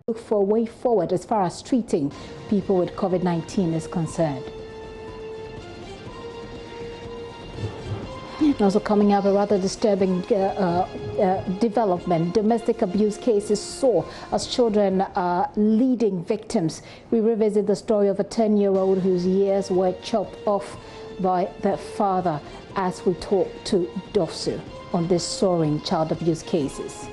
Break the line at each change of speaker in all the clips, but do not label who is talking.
look for a way forward as far as treating people with COVID-19 is concerned. Also coming up, a rather disturbing development. Domestic abuse cases soar as children are leading victims. We revisit the story of a 10-year-old whose ears were chopped off by their father as we talk to Dofsu on this soaring child abuse cases.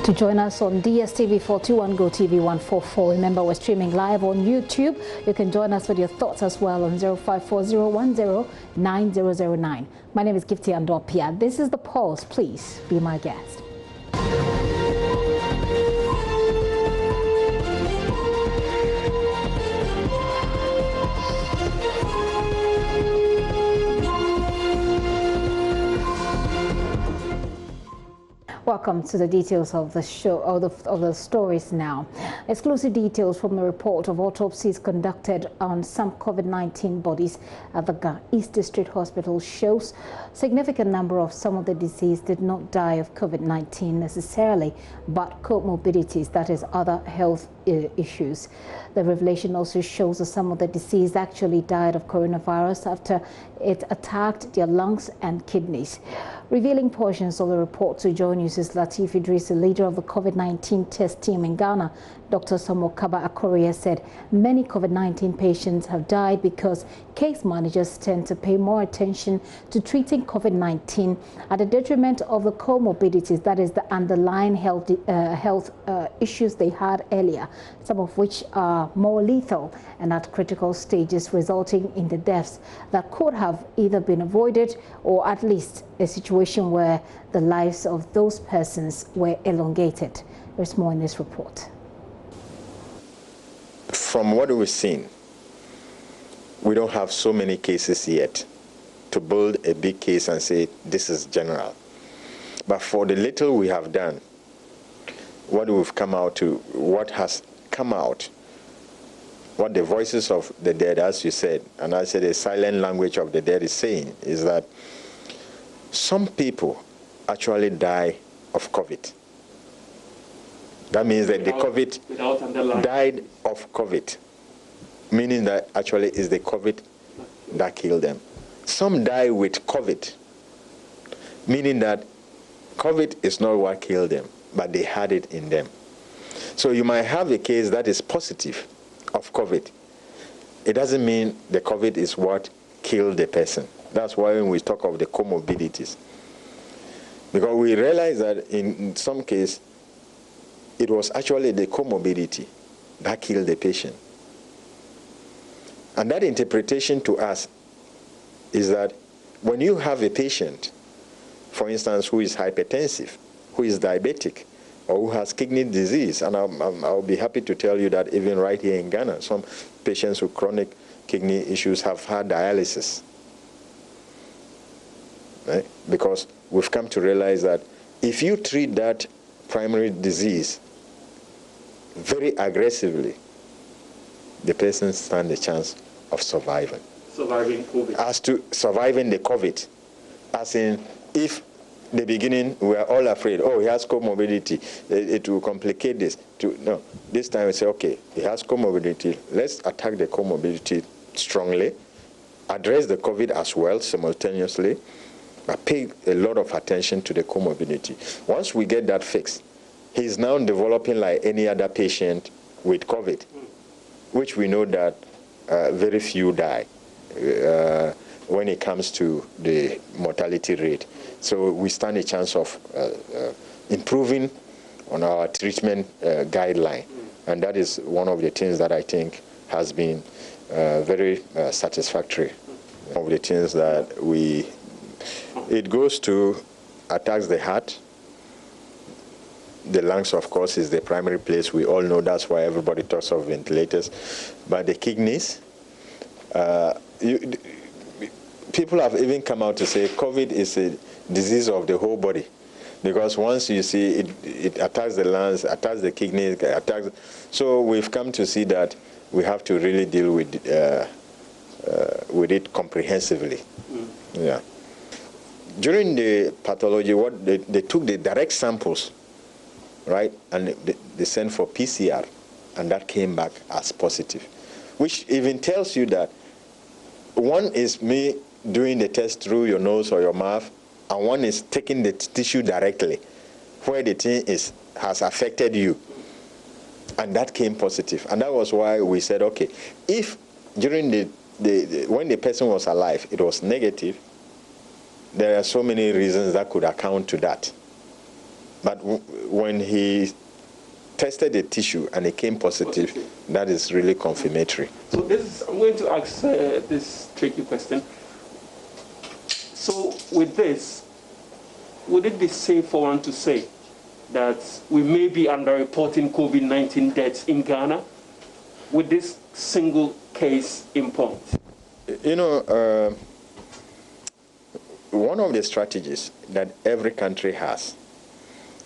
To join us on DSTV 421, GoTV 144. Remember, we're streaming live on YouTube. You can join us with your thoughts as well on 0540109009. My name is Gifty Andopia. This is The Pulse. Please be my guest. Welcome to the details of the show, of the stories now. Exclusive details from the report of autopsies conducted on some COVID-19 bodies at the East District Hospital shows significant number of some of the deceased did not die of COVID-19 necessarily, but comorbidities, that is, other health issues. The revelation also shows that some of the deceased actually died of coronavirus after it attacked their lungs and kidneys. Revealing portions of the report to JoyNews is Latif Idris, the leader of the COVID-19 test team in Ghana. Dr. Samokaba Akoria said many COVID-19 patients have died because case managers tend to pay more attention to treating COVID-19 at the detriment of the comorbidities, that is, the underlying health issues they had earlier, some of which are more lethal and at critical stages, resulting in the deaths that could have either been avoided or at least a situation where the lives of those persons were elongated. There's more in this report.
From what we've seen, we don't have so many cases yet to build a big case and say this is general. But for the little we have done, what we've come out to, what has come out, what the voices of the dead, as you said, and I said the silent language of the dead is saying, is that some people actually die of COVID. That means that the COVID died of COVID, meaning that actually it's the COVID that killed them. Some die with COVID, meaning that COVID is not what killed them, but they had it in them. So you might have a case that is positive of COVID. It doesn't mean the COVID is what killed the person. That's why when we talk of the comorbidities, because we realize that in some cases, it was actually the comorbidity that killed the patient. And that interpretation to us is that when you have a patient, for instance, who is hypertensive, who is diabetic, or who has kidney disease, and I'll be happy to tell you that even right here in Ghana, some patients with chronic kidney issues have had dialysis. Right? Because we've come to realize that if you treat that primary disease very aggressively, the person stands a chance of surviving.
Surviving COVID.
As to surviving the COVID, as in if the beginning we are all afraid, oh, he has comorbidity, it will complicate this. No, this time we say, okay, he has comorbidity, let's attack the comorbidity strongly, address the COVID as well simultaneously, but pay a lot of attention to the comorbidity. Once we get that fixed, he's now developing like any other patient with COVID, which we know that very few die when it comes to the mortality rate. So we stand a chance of improving on our treatment guideline. And that is one of the things that I think has been very satisfactory. One of the things that it goes to attacks the heart. The lungs, of course, is the primary place. We all know that's why everybody talks of ventilators. But the kidneys, people have even come out to say COVID is a disease of the whole body. Because once you see it attacks the lungs, attacks the kidneys, attacks. So we've come to see that we have to really deal with it comprehensively. Yeah. During the pathology, what they took the direct samples, right, and they sent for PCR, and that came back as positive, which even tells you that one is me doing the test through your nose or your mouth, and one is taking the tissue directly, where the thing has affected you, and that came positive. And that was why we said, okay, if during when the person was alive, it was negative, there are so many reasons that could account to that. But when he tested the tissue and it came positive, that is really confirmatory.
So I'm going to ask this tricky question. So with this, would it be safe for one to say that we may be underreporting COVID-19 deaths in Ghana with this single case in point?
You know, one of the strategies that every country has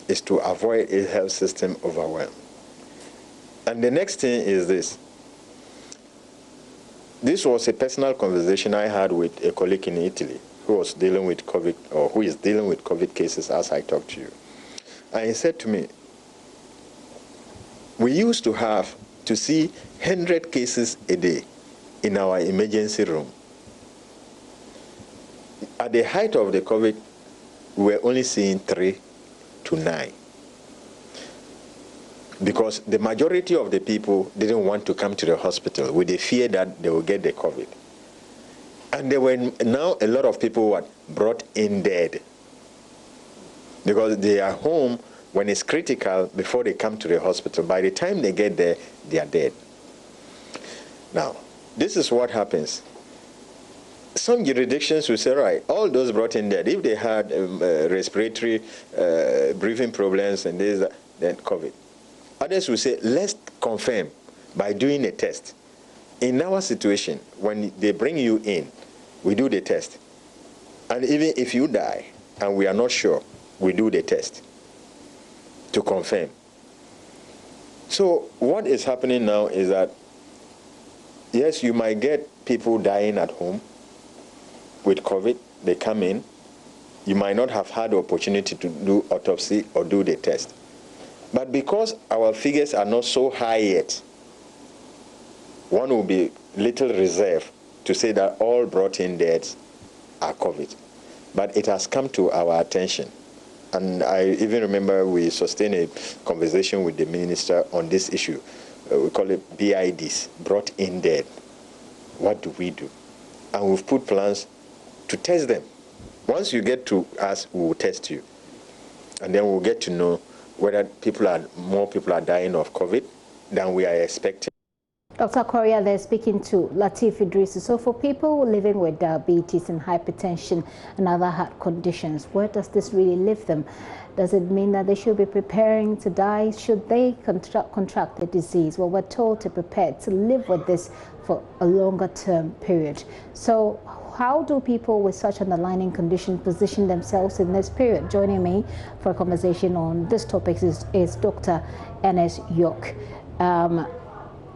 is to avoid a health system overwhelm. And the next thing is this. This was a personal conversation I had with a colleague in Italy who was dealing with COVID, or who is dealing with COVID cases as I talk to you. And he said to me, we used to have to see 100 cases a day in our emergency room. At the height of the COVID, we were only seeing 3 to 9. Because the majority of the people didn't want to come to the hospital with the fear that they will get the COVID. And there were now a lot of people who were brought in dead. Because they are home when it's critical before they come to the hospital. By the time they get there, they are dead. Now, this is what happens. Some jurisdictions will say, right, all those brought in dead, if they had respiratory breathing problems and this, then COVID. Others will say, let's confirm by doing a test. In our situation, when they bring you in, we do the test. And even if you die and we are not sure, we do the test to confirm. So what is happening now is that, yes, you might get people dying at home with COVID. They come in. You might not have had the opportunity to do autopsy or do the test. But because our figures are not so high yet, one will be little reserved to say that all brought in deaths are COVID. But it has come to our attention. And I even remember we sustained a conversation with the minister on this issue. We call it BIDs, brought in dead. What do we do? And we've put plans to test them. Once you get to us, we will test you. And then we'll get to know whether more people are dying of COVID than we are expecting.
Dr. Korea, they're speaking to Latif Idris. So for people living with diabetes and hypertension and other heart conditions, where does this really leave them? Does it mean that they should be preparing to die? Should they contract the disease? Well, we're told to prepare to live with this for a longer term period. So how do people with such an underlying condition position themselves in this period? Joining me for a conversation on this topic is Dr. Ernest York.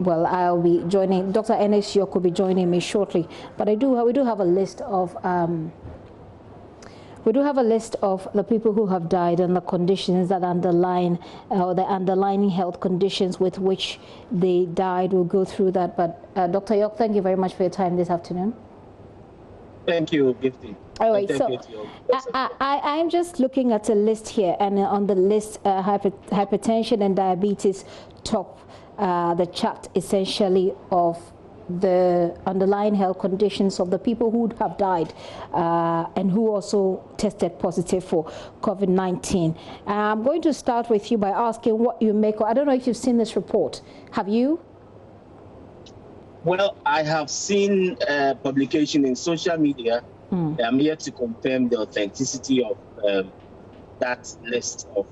Well, I'll be joining, Dr. Ernest York will be joining me shortly. But we do have a list of the people who have died and the conditions that underline, the underlying health conditions with which they died. We'll go through that. But Dr. York, thank you very much for your time this afternoon.
Thank you, Gifty.
All right, so I'm just looking at a list here, and on the list, hypertension and diabetes top the chart essentially of the underlying health conditions of the people who have died and who also tested positive for COVID-19. I'm going to start with you by asking what you make. I don't know if you've seen this report. Have you?
Well, I have seen publication in social media. I'm here to confirm the authenticity of that list of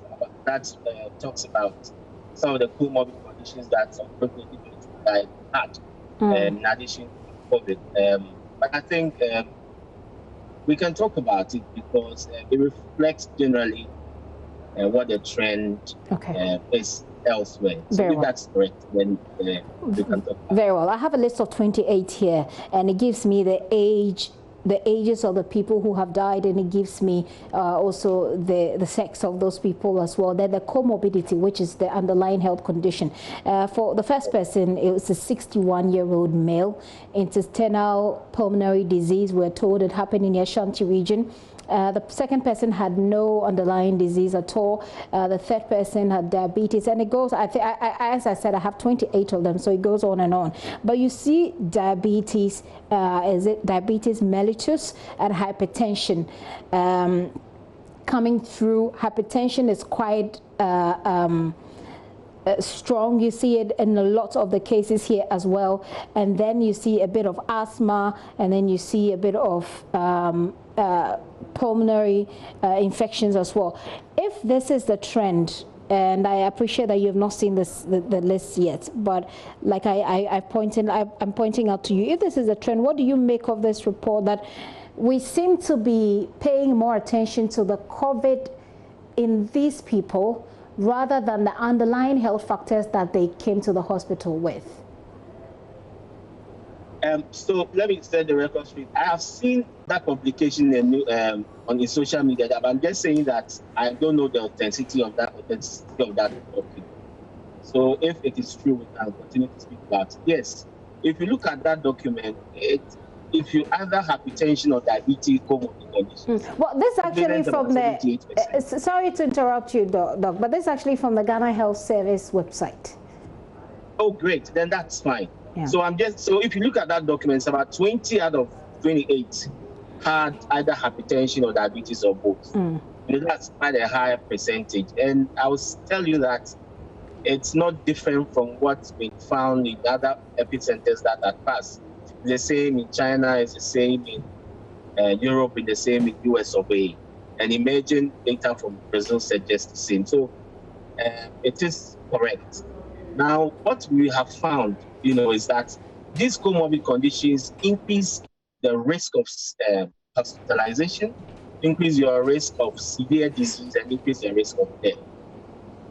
that talks about some of the comorbid conditions that unfortunately died had in addition to COVID. But I think we can talk about it because it reflects generally what the trend is. elsewhere. So if that's correct, then we can talk about.
Very well. I have a list of 28 here, and it gives me the ages of the people who have died, and it gives me also the sex of those people as well. Then the comorbidity, which is the underlying health condition. For the first person, it was a 61-year-old male, intestinal pulmonary disease. We're told it happened in the Ashanti region. The second person had no underlying disease at all. The third person had diabetes, and it goes, as I said, I have 28 of them, so it goes on and on. But you see diabetes, is it diabetes mellitus, and hypertension coming through. Hypertension is quite strong. You see it in a lot of the cases here as well. And then you see a bit of asthma, and then you see a bit of pulmonary infections as well. If this is the trend, and I appreciate that you have not seen this the list yet, but like I'm pointing out to you, if this is a trend, what do you make of this report that we seem to be paying more attention to the COVID in these people rather than the underlying health factors that they came to the hospital with?
So let me set the record straight. I have seen that publication on the social media, but I'm just saying that I don't know the authenticity of that document. So if it is true, we can continue to speak about it. Yes, if you look at that document, if you either hypertension or diabetes, comorbid conditions.
Well, this actually from the, sorry to interrupt you, Doc, but this is actually from the Ghana Health Service website.
Oh, great, then that's fine.
Yeah.
So if you look at that document, it's about 20 out of 28 had either hypertension or diabetes or both. That's quite a higher percentage. And I will tell you that it's not different from what's been found in other epicenters that had passed. It's the same in China, it's the same in Europe, it's the same in US of A. And emerging data from Brazil suggests the same. So it is correct. Now, what we have found, is that these comorbid conditions increase the risk of hospitalization, increase your risk of severe disease, and increase the risk of death.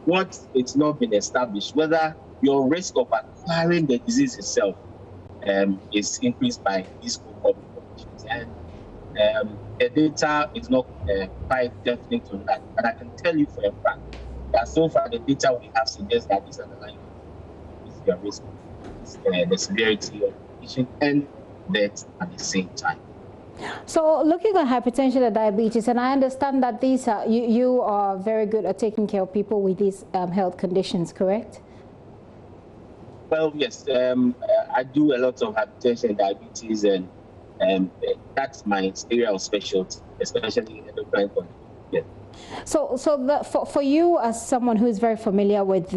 What it's not been established, whether your risk of acquiring the disease itself is increased by these comorbid conditions. And the data is not quite definite on that, but I can tell you for a fact that so far the data we have suggests that this underlying is your risk of the severity of condition and death at the same time.
So looking at hypertension and diabetes, and I understand that these are, you are very good at taking care of people with these health conditions, correct?
Well, yes, I do a lot of hypertension and diabetes, and that's my area of specialty, especially in endocrine conditions. Yeah.
So for you as someone who is very familiar with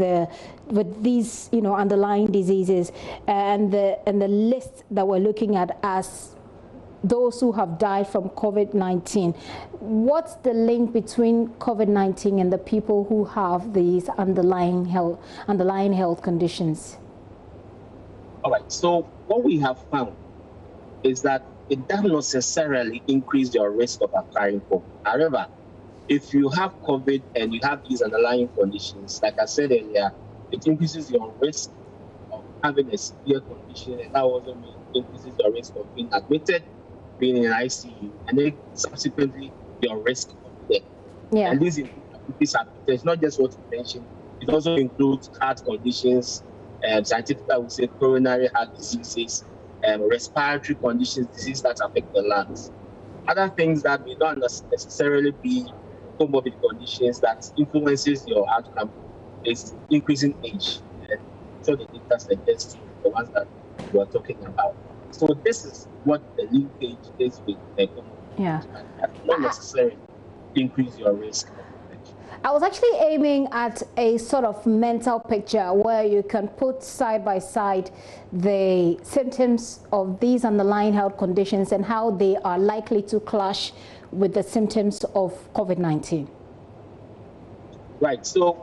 these underlying diseases and the list that we're looking at as those who have died from COVID-19, what's the link between COVID-19 and the people who have these underlying health conditions?
All right. So what we have found is that it doesn't necessarily increase your risk of acquiring COVID. However, if you have COVID and you have these underlying conditions, like I said earlier, it increases your risk of having a severe condition, and that also increases your risk of being admitted, being in an ICU, and then subsequently your risk of death.
Yeah.
And this includes hypertension, not just what you mentioned, it also includes heart conditions, scientifically I would say coronary heart diseases, respiratory conditions, diseases that affect the lungs. Other things that may not necessarily be comorbid conditions that influences your outcome is increasing age. And so the data suggests the ones that we are talking about. So this is what the linkage is with the comorbid.
Yeah.
And not necessarily increase your risk.
I was actually aiming at a sort of mental picture where you can put side by side the symptoms of these underlying health conditions and how they are likely to clash with the symptoms of COVID-19.
Right. So,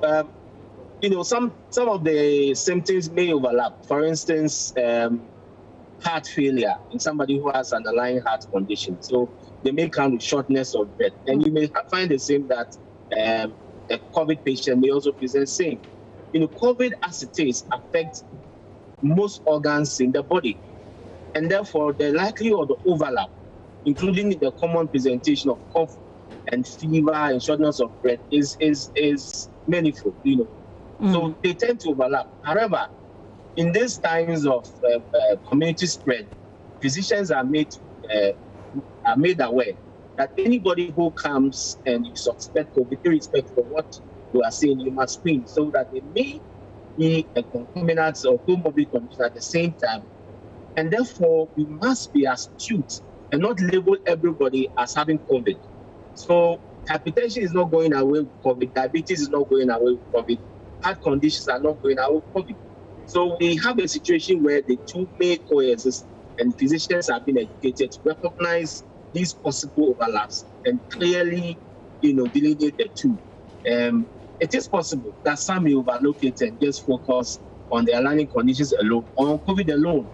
some of the symptoms may overlap. For instance, heart failure in somebody who has underlying heart condition. So they may come with shortness of breath. And you may find the same that a COVID patient may also present same. COVID as it is affects most organs in the body. And therefore, the likelihood of overlap, including the common presentation of cough and fever and shortness of breath, is manifold, So they tend to overlap. However, in these times of community spread, physicians are made aware that anybody who comes and you suspect COVID, irrespective of what you are saying, you must screen so that they may be a concomitant or comorbid condition at the same time. And therefore, we must be astute and not label everybody as having COVID. So hypertension is not going away with COVID. Diabetes is not going away with COVID. Heart conditions are not going away with COVID. So we have a situation where the two may coexist, and physicians have been educated to recognize these possible overlaps and clearly, delineate the two. It is possible that some may overlook it and just focus on the underlying conditions alone, or on COVID alone,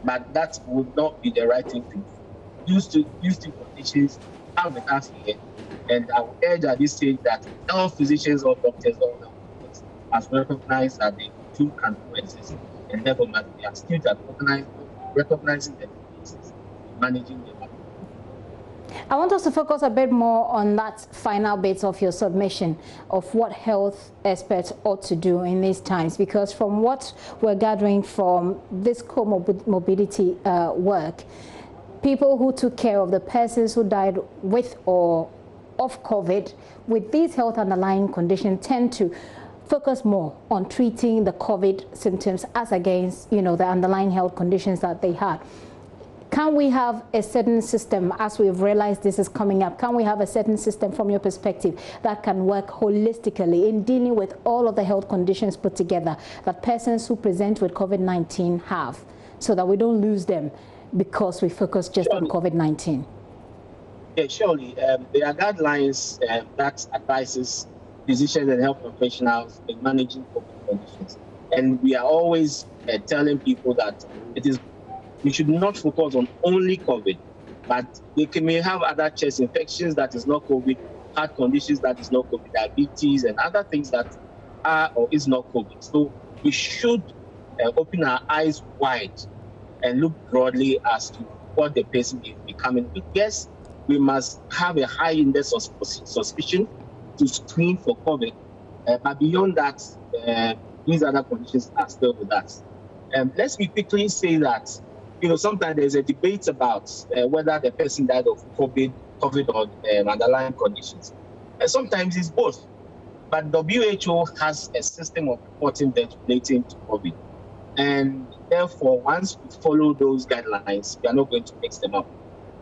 but that would not be the right thing to do. Use two conditions are with us here, and I would urge at this stage that all physicians or doctors or nurses have recognized that the two can coexist, and therefore must be astute at recognizing the differences, managing them.
I want us to focus a bit more on that final bit of your submission of what health experts ought to do in these times, because from what we're gathering from this comorbidity work, people who took care of the persons who died with or of COVID with these health underlying conditions tend to focus more on treating the COVID symptoms as against, the underlying health conditions that they had. Can we have a certain system, as we've realized this is coming up, can we have a certain system from your perspective that can work holistically in dealing with all of the health conditions put together that persons who present with COVID-19 have, so that we don't lose them because we focus just on COVID-19?
Yeah, surely. There are guidelines that advises physicians and health professionals in managing COVID conditions. And we are always telling people that we should not focus on only COVID, but they may have other chest infections that is not COVID, heart conditions that is not COVID, diabetes, and other things that are or is not COVID. So we should open our eyes wide and look broadly as to what the person is becoming with. Yes, we must have a high index of suspicion to screen for COVID, but beyond that, these other conditions are still with us. Let me quickly say that sometimes there's a debate about whether the person died of COVID or underlying conditions. And sometimes it's both. But WHO has a system of reporting that relating to COVID. And therefore, once we follow those guidelines, we are not going to mix them up.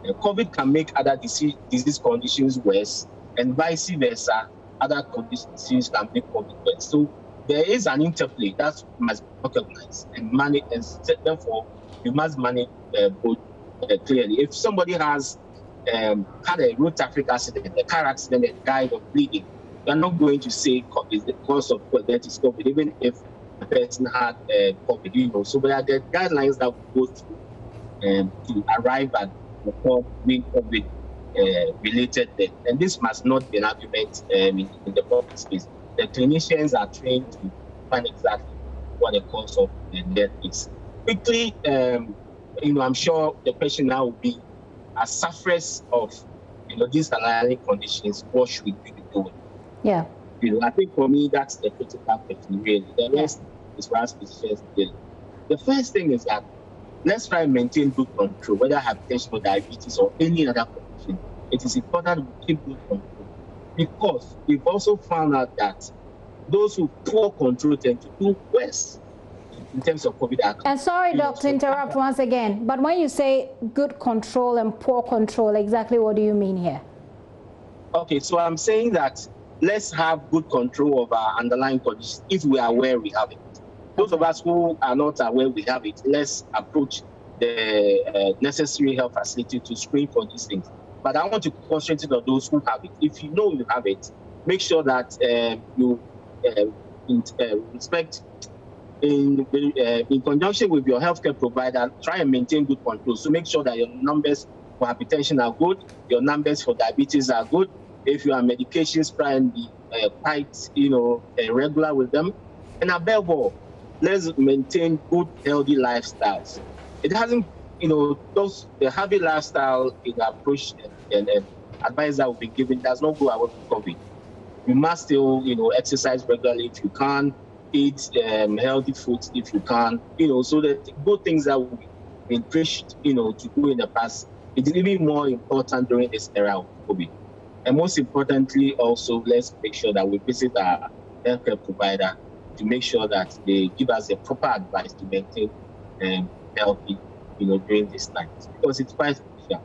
COVID can make other disease conditions worse, and vice versa, other conditions can make COVID worse. So there is an interplay that must be recognized and managed, and therefore, you must manage both clearly. If somebody has had a road traffic accident, a car accident, and died of bleeding, you are not going to say is the cause of that is COVID, even if the person had COVID. So there are the guidelines that we go through to arrive at the COVID related death, and this must not be an argument in the public space. The clinicians are trained to find exactly what the cause of the death is. Quickly, I'm sure the question now will be, as sufferers of, these underlying conditions, what should we be doing?
Yeah.
I think for me, that's the critical question, really. The rest is for us physicians to deal. The first thing is that let's try and maintain good control, whether hypertension or diabetes or any other condition. It is important we keep good control, because we've also found out that those who poor control tend to do worse in terms of COVID outcomes.
And sorry, Doc, to interrupt once again, but when you say good control and poor control, exactly what do you mean here?
Okay, so I'm saying that let's have good control of our underlying conditions if we are aware we have it. Those of us who are not aware we have it, let's approach the necessary health facility to screen for these things. But I want to concentrate on those who have it. If you know you have it, make sure that you respect in conjunction with your healthcare provider, try and maintain good control. So make sure that your numbers for hypertension are good, your numbers for diabetes are good. If you are medications, try and be quite regular with them. And above all, let's maintain good, healthy lifestyles. It hasn't, the heavy lifestyle approach and advice that will be given does not go away from COVID. You must still, exercise regularly if you can, eat healthy foods if you can, so that good things that will be preached, to do in the past, it's even more important during this era of COVID. And most importantly, also, let's make sure that we visit our healthcare provider to make sure that they give us the proper advice to maintain healthy, during this time, because it's quite crucial.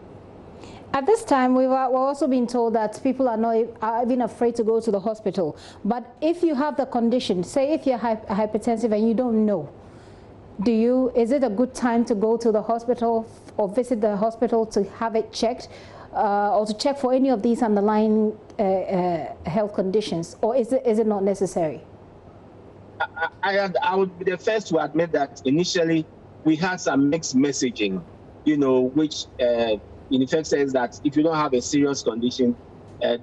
At this time, we're also being told that people are even afraid to go to the hospital. But if you have the condition, say if you're hypertensive and you don't know, is it a good time to go to the hospital or visit the hospital to have it checked? Or to check for any of these underlying health conditions, or is it not necessary?
I would be the first to admit that initially we had some mixed messaging, which in effect says that if you don't have a serious condition,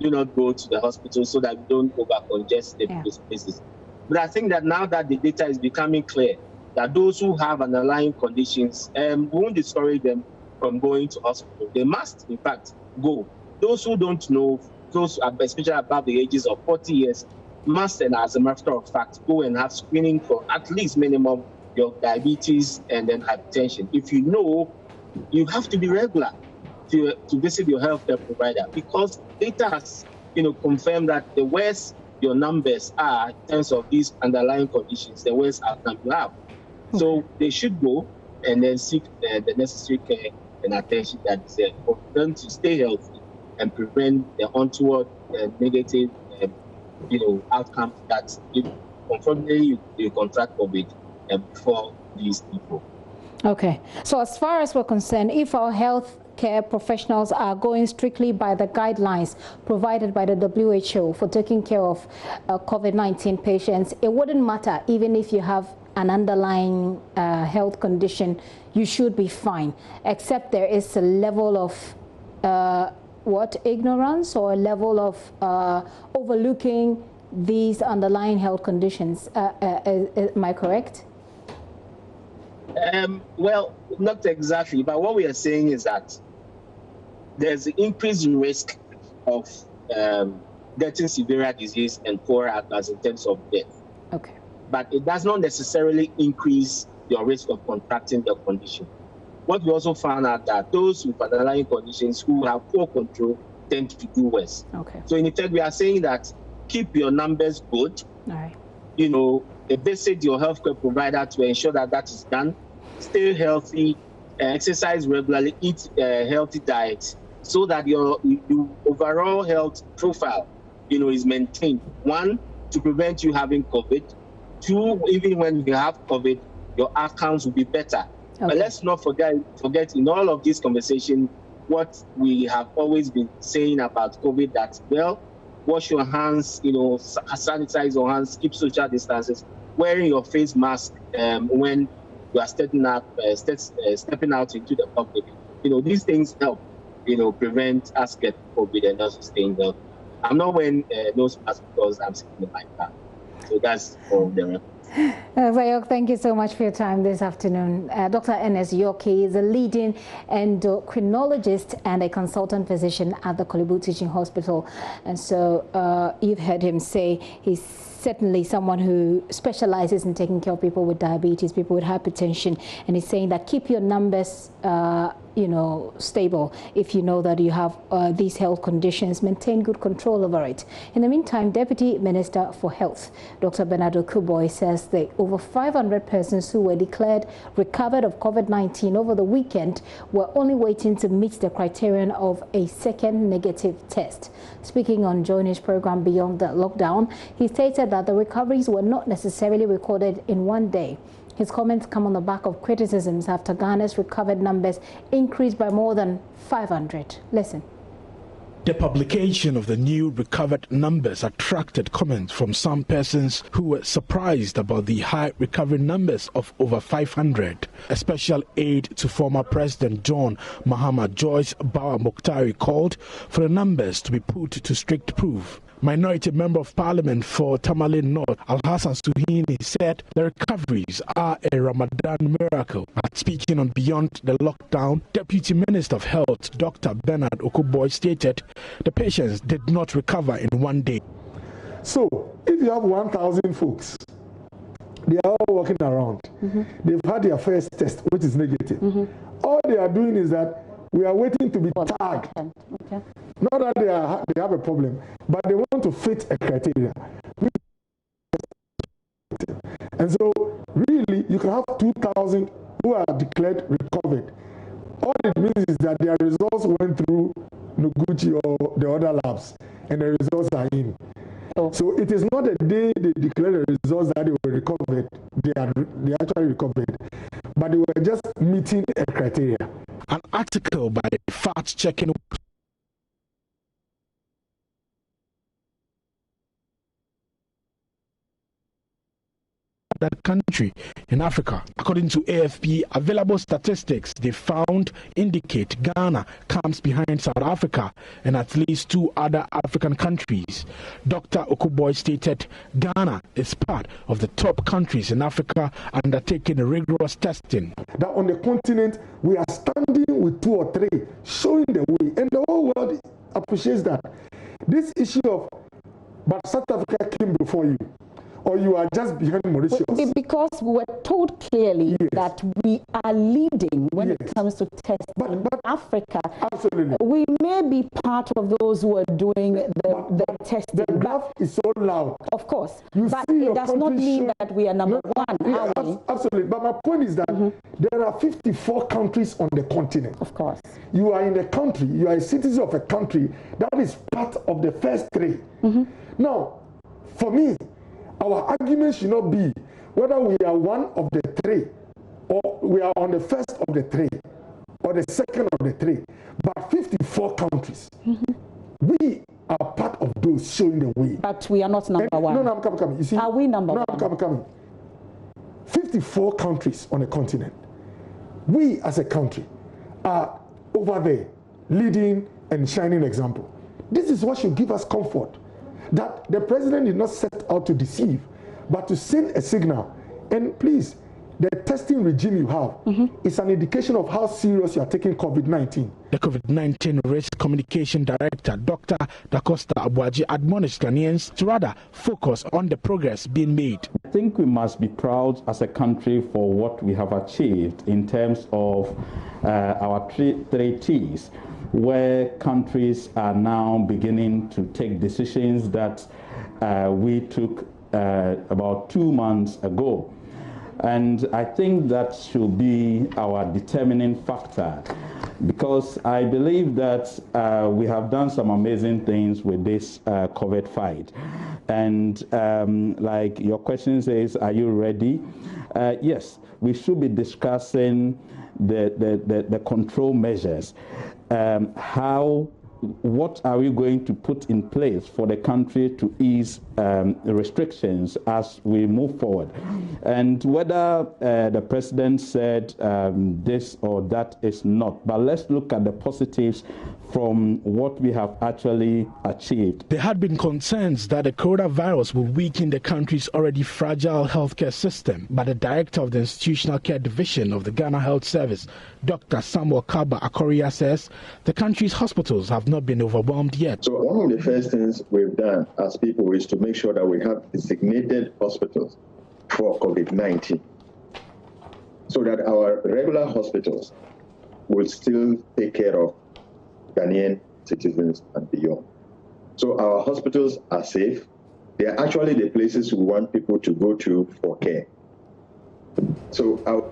do not go to the hospital so that you don't over-congest the places. But I think that now that the data is becoming clear, that those who have underlying conditions, won't discourage them from going to hospital. They must, in fact, go. Those who don't know, those especially above the ages of 40 years, must, and as a matter of fact, go and have screening for at least minimum your diabetes and then hypertension. If you know, you have to be regular to visit your healthcare provider, because data has, confirmed that the worse your numbers are in terms of these underlying conditions, the worse outcome you have. So they should go and then seek the necessary care and attention that is for them to stay healthy and prevent the untoward negative, outcomes that unfortunately you contract COVID before these people.
Okay, so as far as we're concerned, if our healthcare professionals are going strictly by the guidelines provided by the WHO for taking care of COVID-19 patients, it wouldn't matter even if you have an underlying health condition, you should be fine, except there is a level of ignorance or a level of overlooking these underlying health conditions. Am I correct?
Well, not exactly, but what we are saying is that there's an increased risk of getting severe disease and poorer outcomes in terms of death.
Okay.
But it does not necessarily increase your risk of contracting the condition. What we also found out that those with underlying conditions who have poor control tend to do worse.
Okay.
So in effect, we are saying that keep your numbers good.
All right.
Visit your healthcare provider to ensure that that is done. Stay healthy, exercise regularly, eat a healthy diet, so that your overall health profile, is maintained. One, to prevent you having COVID. Two, even when you have COVID, your outcomes will be better. Okay. But let's not forget in all of this conversation what we have always been saying about COVID, that, wash your hands, sanitize your hands, keep social distances, wearing your face mask when you are stepping out into the public. These things help, prevent us getting COVID and also staying healthy. I'm not wearing nose mask because I'm sitting in my car. So that's for the record.
Vayok, thank you so much for your time this afternoon. Dr. Ernest Yorke is a leading endocrinologist and a consultant physician at the Kolebu Teaching Hospital. And so you've heard him say he's certainly someone who specializes in taking care of people with diabetes, people with hypertension. And he's saying that keep your numbers stable. If you know that you have these health conditions, maintain good control over it. In the meantime, Deputy Minister for Health, Dr. Bernardo Kuboy, says that over 500 persons who were declared recovered of COVID-19 over the weekend were only waiting to meet the criterion of a second negative test. Speaking on JoyNews program Beyond the Lockdown, he stated that the recoveries were not necessarily recorded in one day. His comments come on the back of criticisms after Ghana's recovered numbers increased by more than 500. Listen.
The publication of the new recovered numbers attracted comments from some persons who were surprised about the high recovery numbers of over 500. A special aide to former President John Mahama, Joyce Bawa Mokhtari, called for the numbers to be put to strict proof. Minority Member of Parliament for Tamale North, Al-Hassan Suhini, said the recoveries are a Ramadan miracle. But speaking on Beyond the Lockdown, Deputy Minister of Health, Dr. Bernard Okuboy, stated the patients did not recover in one day.
So, if you have 1,000 folks, they are all walking around. They've had their first test, which is negative. All they are doing is that we are waiting to be tagged.
Okay.
Not that they have a problem, but they want to fit a criteria. And so, really, you can have 2,000 who are declared recovered. All it means is that their results went through Noguchi or the other labs, and the results are in. So it is not a day they declare the results that they were recovered, they actually recovered, but they were just meeting a criteria.
An article by fact-checking that country in Africa. According to AFP, available statistics they found indicate Ghana comes behind South Africa and at least 2 other African countries. Dr. Okuboy stated Ghana is part of the top countries in Africa undertaking rigorous testing.
That on the continent, we are standing with 2 or 3, showing the way, and the whole world appreciates that. This issue of, but South Africa came before you, or you are just behind Mauritius?
Because we were told clearly that we are leading when it comes to testing in Africa.
Absolutely.
We may be part of those who are doing the testing.
The graph is so loud.
Of course.
You
but
see
it does not mean that we are number one, are we?
Absolutely. But my point is that there are 54 countries on the continent.
Of course.
You are in a country, you are a citizen of a country that is part of the first 3. Now, for me, our argument should not be whether we are one of the 3 or we are on the first of the 3 or the second of the 3, but 54 countries. We are part of those showing the way.
But we are not number one.
No, I'm coming. You see,
are we number one?
No, I'm coming. 54 countries on the continent. We as a country are over there leading and shining example. This is what should give us comfort. That the president did not set out to deceive, but to send a signal. And please, the testing regime you have is an indication of how serious you are taking COVID-19.
The COVID-19 Risk Communication Director, Dr. Dacosta Abuaji, admonished Ghanaians to rather focus on the progress being made.
I think we must be proud as a country for what we have achieved in terms of our 3 T's. Where countries are now beginning to take decisions that we took about 2 months ago. And I think that should be our determining factor, because I believe that we have done some amazing things with this COVID fight. And like your question says, are you ready? Yes, we should be discussing the control measures. What are we going to put in place for the country to ease the restrictions as we move forward? And whether the president said this or that is not, but let's look at the positives from what we have actually achieved.
There had been concerns that the coronavirus will weaken the country's already fragile healthcare system, but the director of the Institutional Care Division of the Ghana Health Service, Dr. Samuel Kaba Akoria, says the country's hospitals have not been overwhelmed yet.
So one of the first things we've done as people is to make sure that we have designated hospitals for COVID-19, so that our regular hospitals will still take care of Ghanaian citizens and beyond. So our hospitals are safe. They are actually the places we want people to go to for care. So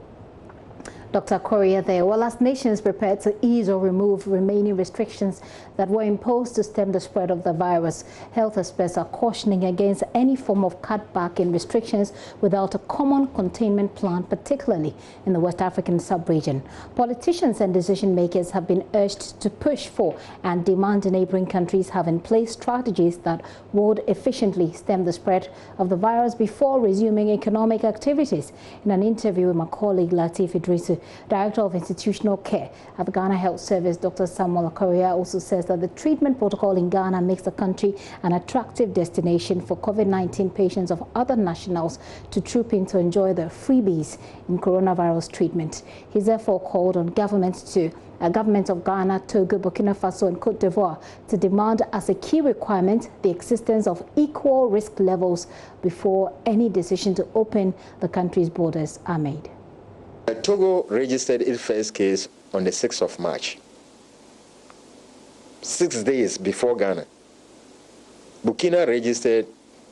Dr. Korea there. Well, as nations prepare to ease or remove remaining restrictions that were imposed to stem the spread of the virus, health experts are cautioning against any form of cutback in restrictions without a common containment plan, particularly in the West African sub-region. Politicians and decision makers have been urged to push for and demand neighboring countries have in place strategies that would efficiently stem the spread of the virus before resuming economic activities. In an interview with my colleague Latif Idrisu, The Director of Institutional Care at the Ghana Health Service, Dr. Samuel Okoria, also says that the treatment protocol in Ghana makes the country an attractive destination for COVID-19 patients of other nationals to troop in to enjoy the freebies in coronavirus treatment. He's therefore called on governments of Ghana, Togo, Burkina Faso and Cote d'Ivoire to demand as a key requirement the existence of equal risk levels before any decision to open the country's borders are made.
Togo registered its first case on the 6th of March, 6 days before Ghana. Burkina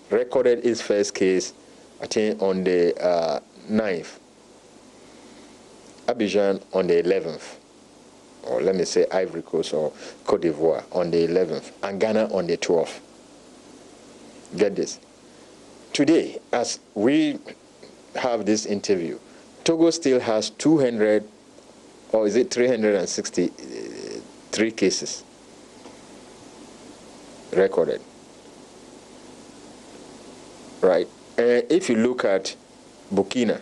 recorded its first case, I think, on the 9th. Abidjan on the 11th. Or let me say Ivory Coast or Cote d'Ivoire on the 11th, and Ghana on the 12th. Get this. Today, as we have this interview, Togo still has 200, or is it 363 cases recorded, right? And if you look at Burkina,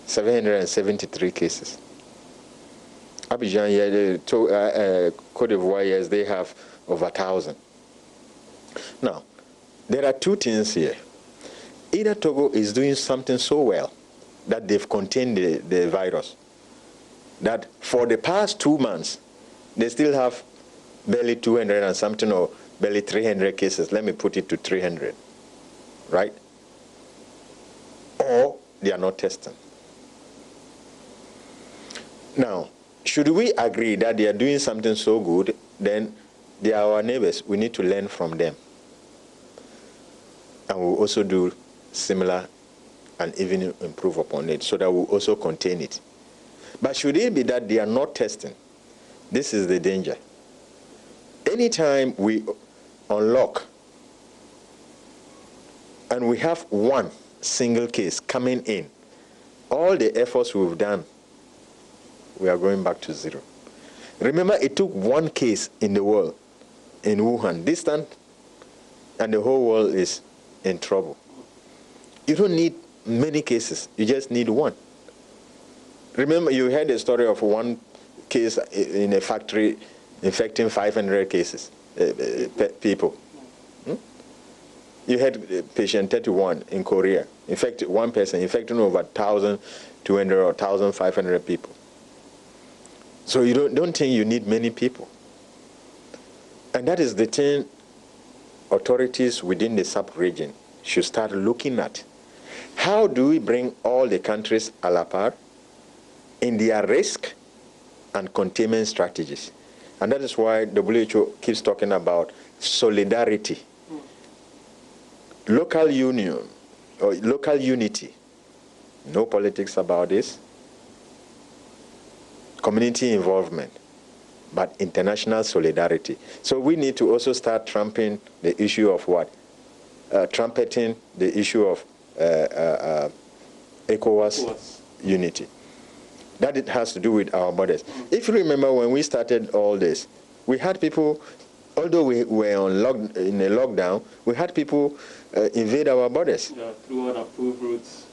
773 cases. Abidjan, Cote d'Ivoire, yes, they have over 1,000. Now, there are two things here. Either Togo is doing something so well that they've contained the virus, that for the past 2 months, they still have barely 200 and something, or barely 300 cases. Let me put it to 300, right? Or they are not testing. Now, should we agree that they are doing something so good, then they are our neighbors. We need to learn from them. And we'll also do similar and even improve upon it so that we'll also contain it. But should it be that they are not testing, this is the danger. Anytime we unlock and we have one single case coming in, all the efforts we've done, we are going back to zero. Remember, it took one case in the world, in Wuhan, distant, and the whole world is in trouble. You don't need many cases, you just need one. Remember, you heard the story of one case in a factory infecting 500 cases, people. You had patient 31 in Korea, infected one person, infecting over 1,200 or 1,500 people. So you don't think you need many people. And that is the thing authorities within the sub-region should start looking at. How do we bring all the countries a la par in their risk and containment strategies? And that is why WHO keeps talking about solidarity, local union, or local unity. No politics about this. Community involvement, but international solidarity. So we need to also start trumpeting the issue of what? Trumpeting the issue of ECOWAS unity. That it has to do with our borders. If you remember when we started all this, we had people, although we were in a lockdown, we had people invade our borders.
Yeah, through unapproved routes.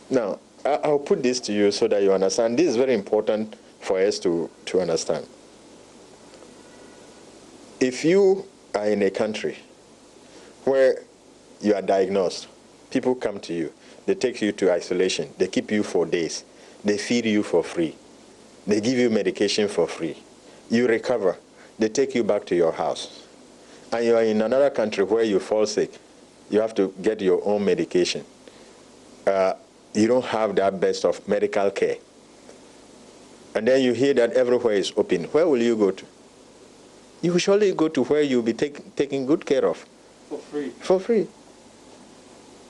Now, I'll put this to you so that you understand. This is very important for us to understand. If you are in a country where you are diagnosed, people come to you, they take you to isolation, they keep you for days, they feed you for free, they give you medication for free, you recover, they take you back to your house, and you are in another country where you fall sick, you have to get your own medication. You don't have that best of medical care. And then you hear that everywhere is open. Where will you go to? You will surely go to where you'll be taken good care of.
For free.
For free.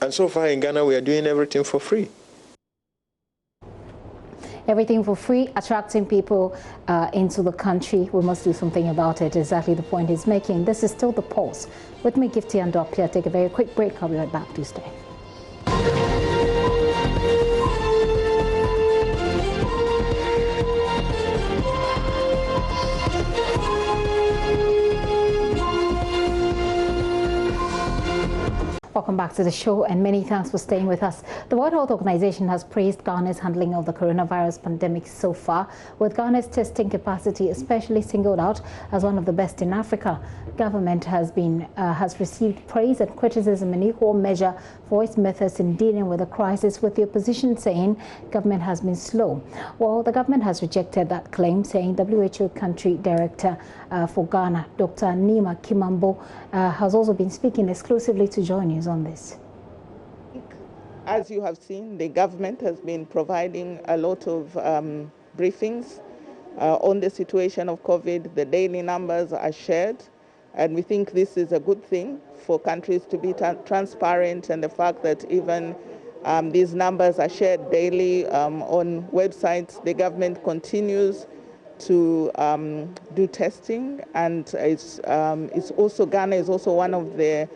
And so far in Ghana, we are doing everything for free.
Everything for free, attracting people into the country. We must do something about it. Exactly the point he's making. This is still The Pulse. With me, Gifty and Doppia. Take a very quick break. I'll be right back. Do stay. Welcome back to the show, and many thanks for staying with us. The The World Health Organization has praised Ghana's handling of the coronavirus pandemic so far, with Ghana's testing capacity especially singled out as one of the best in Africa. Government has received praise and criticism in equal measure for its methods in dealing with the crisis, with the opposition saying government has been slow. Well, the government has rejected that claim, saying WHO Country Director for Ghana, Dr. Nima Kimambo, has also been speaking exclusively to JoyNews on this.
As you have seen, the government has been providing a lot of briefings on the situation of COVID. The daily numbers are shared, and we think this is a good thing for countries to be transparent, and the fact that even these numbers are shared daily on websites. The government continues to do testing, and Ghana is also one of the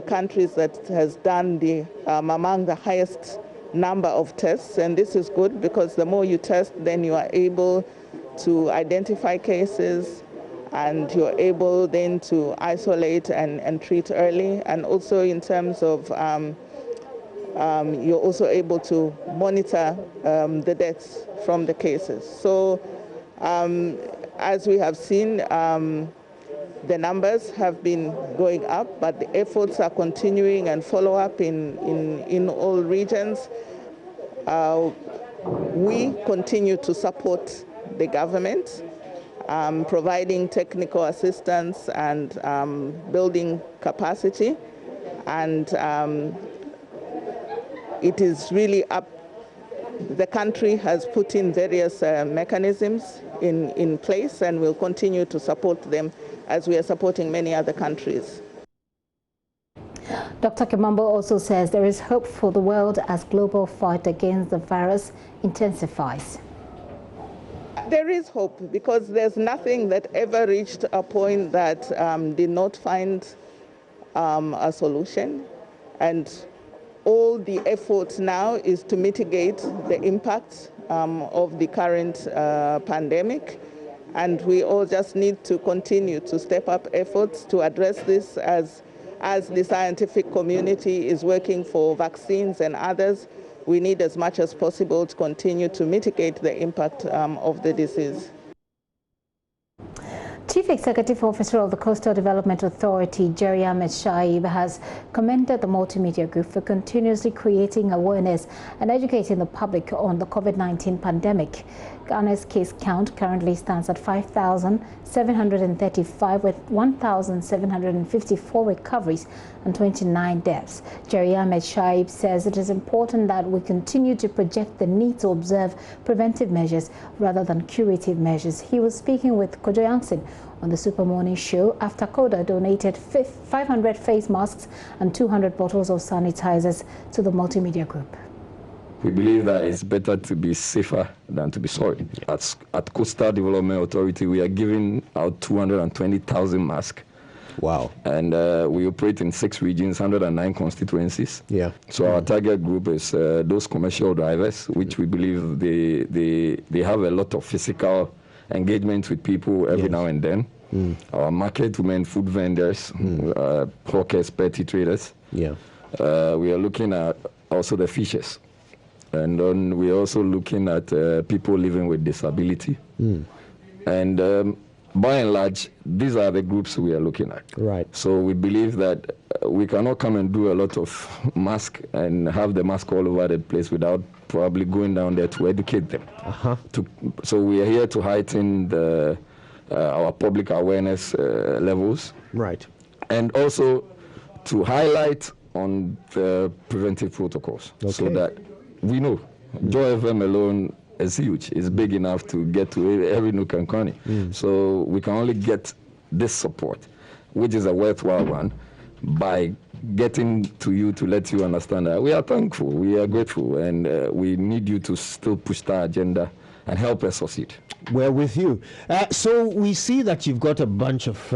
countries that has done among the highest number of tests, and this is good because the more you test, then you are able to identify cases, and you're able then to isolate and treat early, and also in terms of you're also able to monitor the deaths from the cases. So as we have seen, the numbers have been going up, but the efforts are continuing and follow up in all regions. We continue to support the government, providing technical assistance and building capacity. And it is really up. The country has put in various mechanisms in place, and will continue to support them as we are supporting many other countries.
Dr. Kimambo also says there is hope for the world as global fight against the virus intensifies.
There is hope because there's nothing that ever reached a point that did not find a solution, and all the efforts now is to mitigate the impact of the current pandemic. And we all just need to continue to step up efforts to address this as the scientific community is working for vaccines and others. We need as much as possible to continue to mitigate the impact of the disease.
Chief Executive Officer of the Coastal Development Authority, Jerry Ahmed Shaib, has commended the multimedia group for continuously creating awareness and educating the public on the COVID-19 pandemic. Ghana's case count currently stands at 5,735, with 1,754 recoveries and 29 deaths. Jerry Ahmed Shaib says it is important that we continue to project the need to observe preventive measures rather than curative measures. He was speaking with Kojo Yankson on the Super Morning Show after CODA donated 500 face masks and 200 bottles of sanitizers to the multimedia group.
We believe that it's better to be safer than to be sorry. At Coastal Development Authority, we are giving out 220,000 masks.
Wow. And
we operate in 6 regions, 109 constituencies.
Yeah.
So our target group is those commercial drivers, which we believe they have a lot of physical engagement with people every now and then. Our market women, food vendors, hawkers, petty traders.
Yeah.
We are looking at also the fishers. And then we're also looking at people living with disability. And by and large, these are the groups we are looking at.
Right.
So we believe that we cannot come and do a lot of mask and have the mask all over the place without probably going down there to educate them. So we are here to heighten our public awareness levels.
Right.
And also to highlight on the preventive protocols.
Okay.
So that we know Joy FM alone is huge. It's big enough to get to every nook and cranny. So we can only get this support, which is a worthwhile one, by getting to you to let you understand that we are thankful, we are grateful, and we need you to still push that agenda and help us succeed.
We're with you. So we see that you've got a bunch of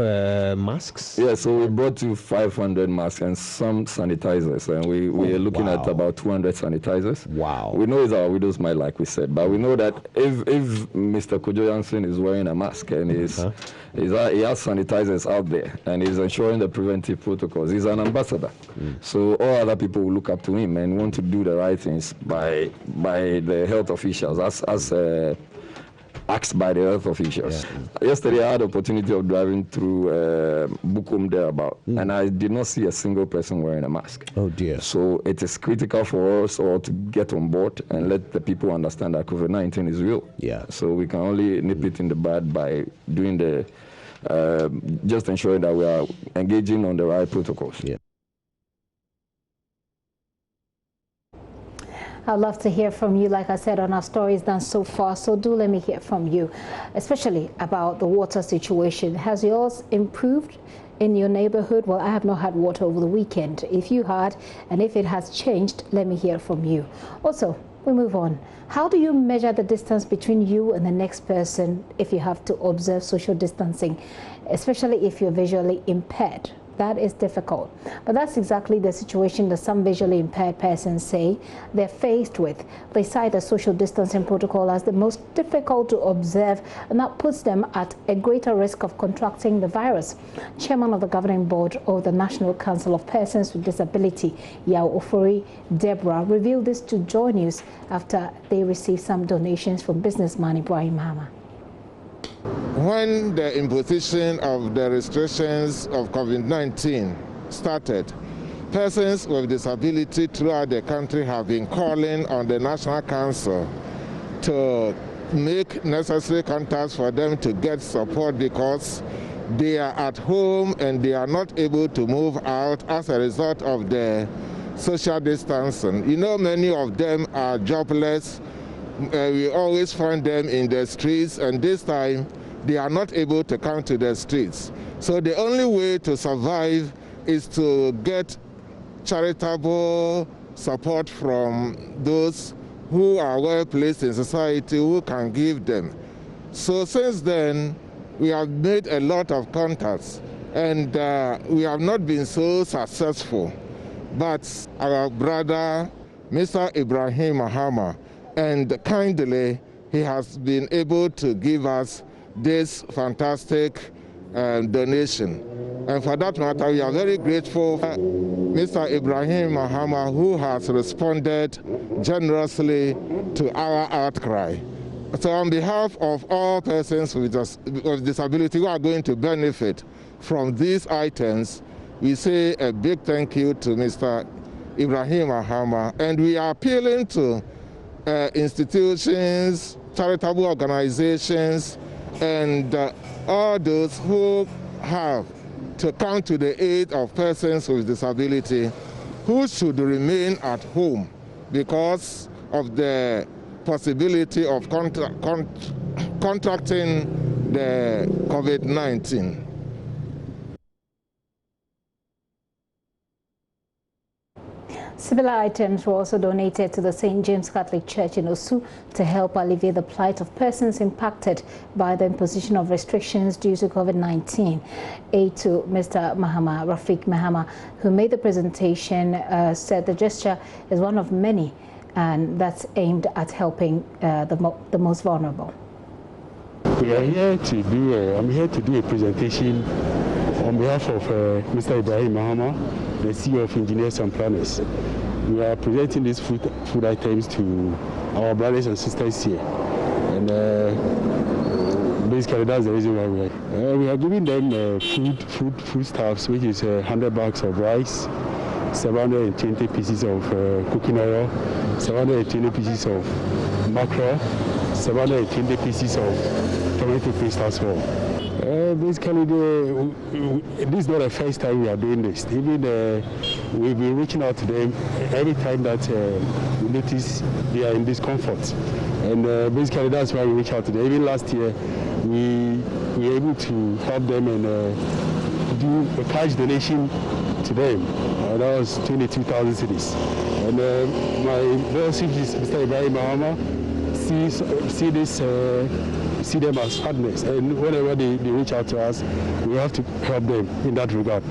masks.
Yeah, so we brought you 500 masks and some sanitizers, and we are looking at about 200 sanitizers.
Wow.
We know it's our widow's mite, like we said, but we know that if Mr. Kojo Jansen is wearing a mask and he has sanitizers out there and he's ensuring the preventive protocols, he's an ambassador. So all other people will look up to him and want to do the right things by the health officials as asked by the health officials. Yeah. Yesterday I had the opportunity of driving through Bukum thereabout, and I did not see a single person wearing a mask.
Oh dear.
So it is critical for us all to get on board and let the people understand that COVID-19 is real.
Yeah.
So we can only nip it in the bud by doing the just ensuring that we are engaging on the right protocols.
Yeah.
I'd love to hear from you, like I said, on our stories done so far. So do let me hear from you, especially about the water situation. Has yours improved in your neighborhood? Well, I have not had water over the weekend. If you had, and if it has changed, let me hear from you. Also, we move on. How do you measure the distance between you and the next person if you have to observe social distancing, especially if you're visually impaired? That is difficult. But that's exactly the situation that some visually impaired persons say they're faced with. They cite the social distancing protocol as the most difficult to observe, and that puts them at a greater risk of contracting the virus. Chairman of the governing board of the National Council of Persons with Disability, Yao Ofori Deborah, revealed this to JoyNews after they received some donations from businessman Ibrahim Mahama.
When the imposition of the restrictions of COVID-19 started, persons with disability throughout the country have been calling on the National Council to make necessary contacts for them to get support because they are at home and they are not able to move out as a result of the social distancing. You know, many of them are jobless. We always find them in the streets, and this time they are not able to come to the streets. So the only way to survive is to get charitable support from those who are well placed in society who can give them. So since then, we have made a lot of contacts, and we have not been so successful. But our brother, Mr. Ibrahim Mahama, and kindly, he has been able to give us this fantastic donation. And for that matter, we are very grateful for Mr. Ibrahim Mahama, who has responded generously to our outcry. So on behalf of all persons with disability who are going to benefit from these items, we say a big thank you to Mr. Ibrahim Mahama, and we are appealing to institutions, charitable organizations, and all those who have to come to the aid of persons with disability who should remain at home because of the possibility of contracting the COVID-19.
Similar items were also donated to the St. James Catholic Church in Osu to help alleviate the plight of persons impacted by the imposition of restrictions due to COVID-19. Aide to Mr. Mahama, Rafiq Mahama, who made the presentation, said the gesture is one of many and that's aimed at helping the most vulnerable.
We are here to do, I'm here to do a presentation on behalf of Mr. Ibrahim Mahama, the CEO of Engineers and Planners. We are presenting these food items to our brothers and sisters here. And basically that's the reason why we are giving them foodstuffs, which is 100 bags of rice, 720 pieces of cooking oil, 720 pieces of mackerel, 720 pieces of tomato paste as well. Basically, this is not the first time we are doing this. Even we've been reaching out to them every time that we notice they are in discomfort. And basically, that's why we reach out to them. Even last year, we were able to help them and do a cash donation to them. That was 22,000 cedis. And my boss, Mr. Ibrahim Mahama, see them as partners, and whenever they reach out to us, we have to help them in that regard.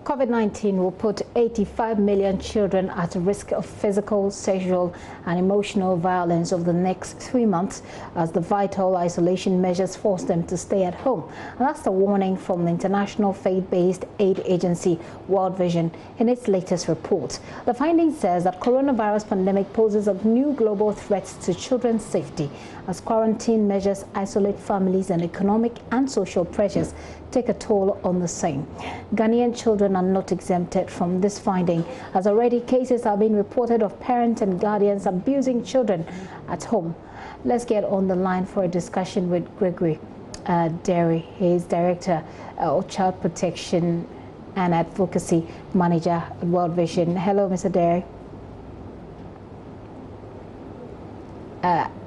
COVID-19 will put 85 million children at risk of physical, sexual and emotional violence over the next 3 months as the vital isolation measures force them to stay at home. And that's the warning from the international faith-based aid agency World Vision in its latest report. The finding says that coronavirus pandemic poses a new global threat to children's safety as quarantine measures isolate families and economic and social pressures take a toll on the same. Ghanaian children are not exempted from this finding, as already cases are being reported of parents and guardians abusing children at home. Let's get on the line for a discussion with Gregory Derry. He is Director of Child Protection and Advocacy Manager at World Vision. Hello, Mr. Derry.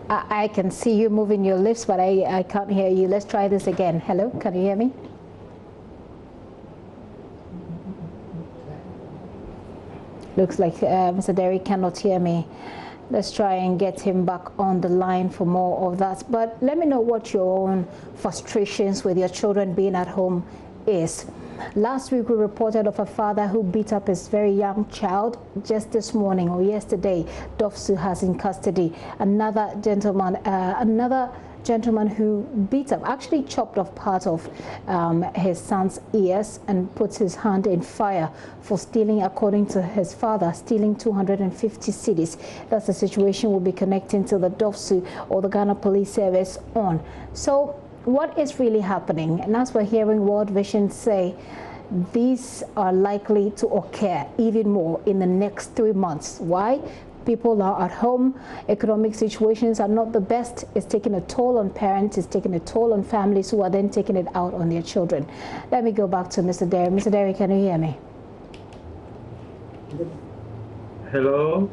I can see you moving your lips, but I can't hear you. Let's try this again. Hello, can you hear me? Looks like Mr. Derry cannot hear me. Let's try and get him back on the line for more of that. But let me know what your own frustrations with your children being at home is. Last week we reported of a father who beat up his very young child. Just this morning or yesterday, Dofsu has in custody another gentleman who beat up, actually chopped off part of his son's ears and puts his hand in fire for stealing, according to his father, stealing 250 cedis. That's the situation we'll be connecting to the Dofsu or the Ghana Police Service on. So what is really happening? And as we're hearing World Vision say, these are likely to occur even more in the next 3 months. Why? People are at home, economic situations are not the best. It's taking a toll on parents, it's taking a toll on families who are then taking it out on their children. Let me go back to Mr. Derry. Mr. Derry, can you hear me?
Hello.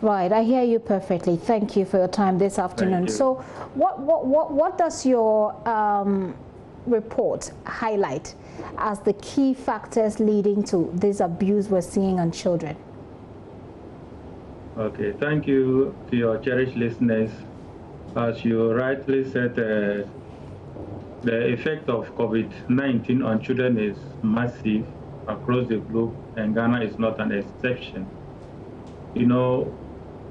Right, I hear you perfectly. Thank you for your time this afternoon. So what does your report highlight as the key factors leading to this abuse we're seeing on children?
Okay, thank you to your cherished listeners. As you rightly said, the effect of COVID-19 on children is massive across the globe, and Ghana is not an exception. You know,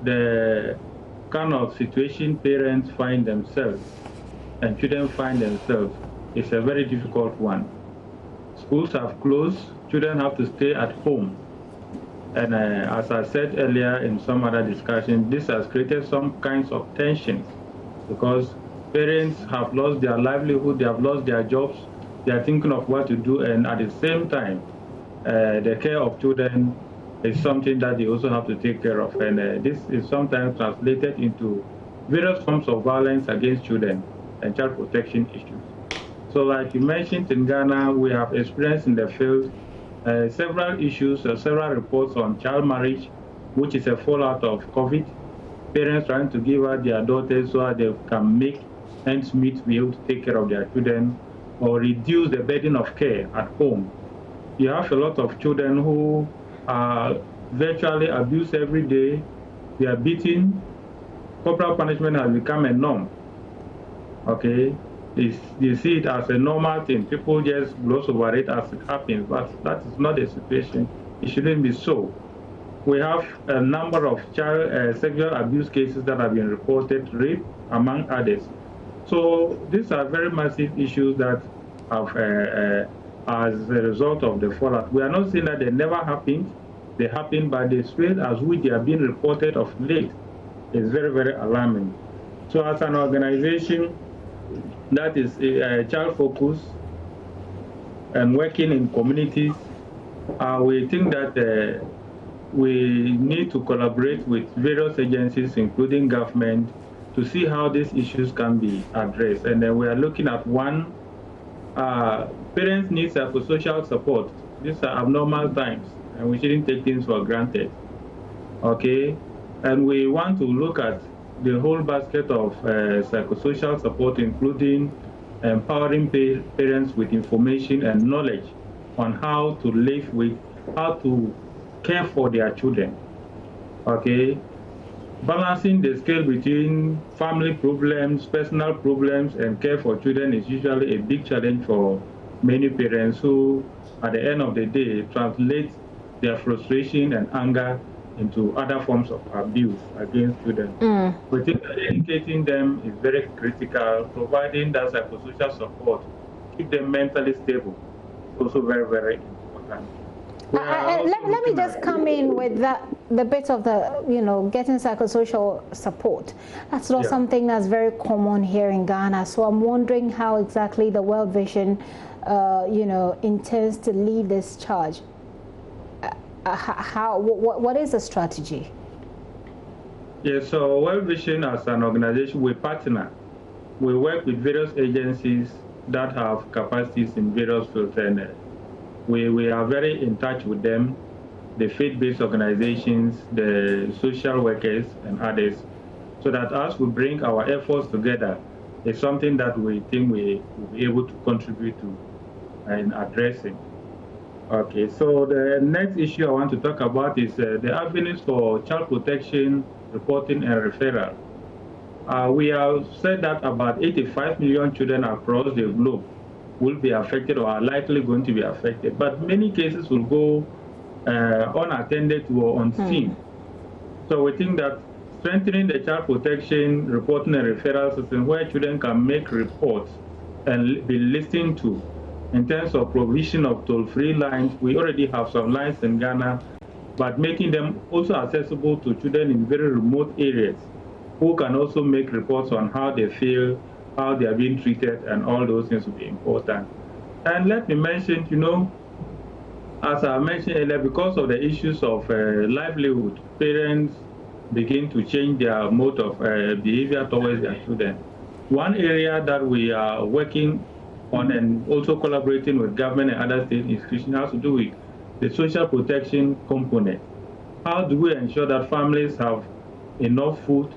the kind of situation parents find themselves and children find themselves is a very difficult one. Schools have closed, children have to stay at home. And as I said earlier in some other discussion, this has created some kinds of tensions because parents have lost their livelihood, they have lost their jobs, they are thinking of what to do, and at the same time, the care of children is something that they also have to take care of. And this is sometimes translated into various forms of violence against children and child protection issues. So like you mentioned, in Ghana, we have experienced in the field several issues, several reports on child marriage, which is a fallout of COVID. Parents trying to give out their daughters so that they can make ends meet to be able to take care of their children or reduce the burden of care at home. You have a lot of children who are virtually abused every day. They are beaten. Corporal punishment has become a norm. Okay? They see it as a normal thing. People just gloss over it as it happens, but that is not the situation. It shouldn't be so. We have a number of child sexual abuse cases that have been reported, rape, among others. So these are very massive issues that have, as a result of the fallout. We are not saying that they never happened. They happened, but the rate as which they are being reported of late is very, very alarming. So as an organization that is child focused and working in communities, we think that we need to collaborate with various agencies, including government, to see how these issues can be addressed. And then we are looking at one, parents need psychosocial support. These are abnormal times, and we shouldn't take things for granted. Okay? And we want to look at the whole basket of psychosocial support, including empowering parents with information and knowledge on how to live with, how to care for their children. Okay, balancing the scale between family problems, personal problems, and care for children is usually a big challenge for many parents who, at the end of the day, translate their frustration and anger into other forms of abuse against children. We think that educating them is very critical, providing that psychosocial support, keep them mentally stable, is also very, very important.
Let me just come in with the bit of the, getting psychosocial support. That's not something that's very common here in Ghana. So I'm wondering how exactly the World Vision, intends to lead this charge. What is the strategy?
Yeah, so World Vision as an organization, we partner. We work with various agencies that have capacities in various fields, and we are very in touch with them, the faith-based organizations, the social workers, and others, so that as we bring our efforts together, it's something that we think we will be able to contribute to in addressing. Okay, so the next issue I want to talk about is the avenues for child protection, reporting, and referral. We have said that about 85 million children across the globe will be affected or are likely going to be affected, but many cases will go unattended to or unseen. So we think that strengthening the child protection, reporting, and referral system where children can make reports and be listened to. In terms of provision of toll-free lines, we already have some lines in Ghana, but making them also accessible to children in very remote areas who can also make reports on how they feel, how they are being treated, and all those things will be important. And let me mention, as I mentioned earlier, because of the issues of livelihood, parents begin to change their mode of behavior towards their children. One area that we are working on and also collaborating with government and other state institutions has to do with the social protection component. How do we ensure that families have enough food?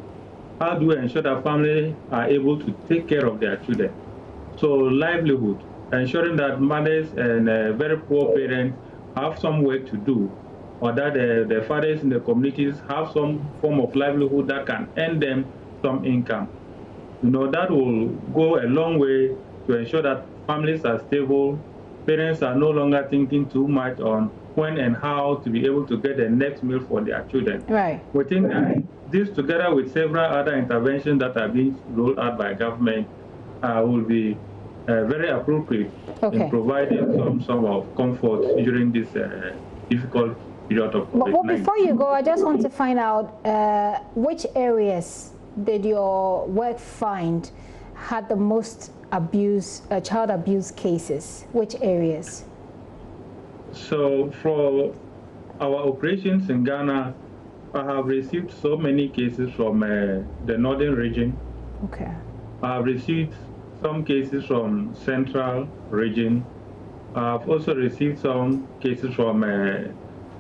How do we ensure that families are able to take care of their children? So livelihood, ensuring that mothers and very poor parents have some work to do, or that the fathers in the communities have some form of livelihood that can earn them some income. That will go a long way to ensure that families are stable, parents are no longer thinking too much on when and how to be able to get the next meal for their children.
Right.
We think that this, together with several other interventions that are being rolled out by government, will be very appropriate in providing some sort of comfort during this difficult period of COVID-19.
But before you go, I just want to find out which areas did your work find had the most child abuse cases? Which areas?
So for our operations in Ghana, I have received so many cases from the northern region.
Okay.
I have received some cases from central region. I have also received some cases from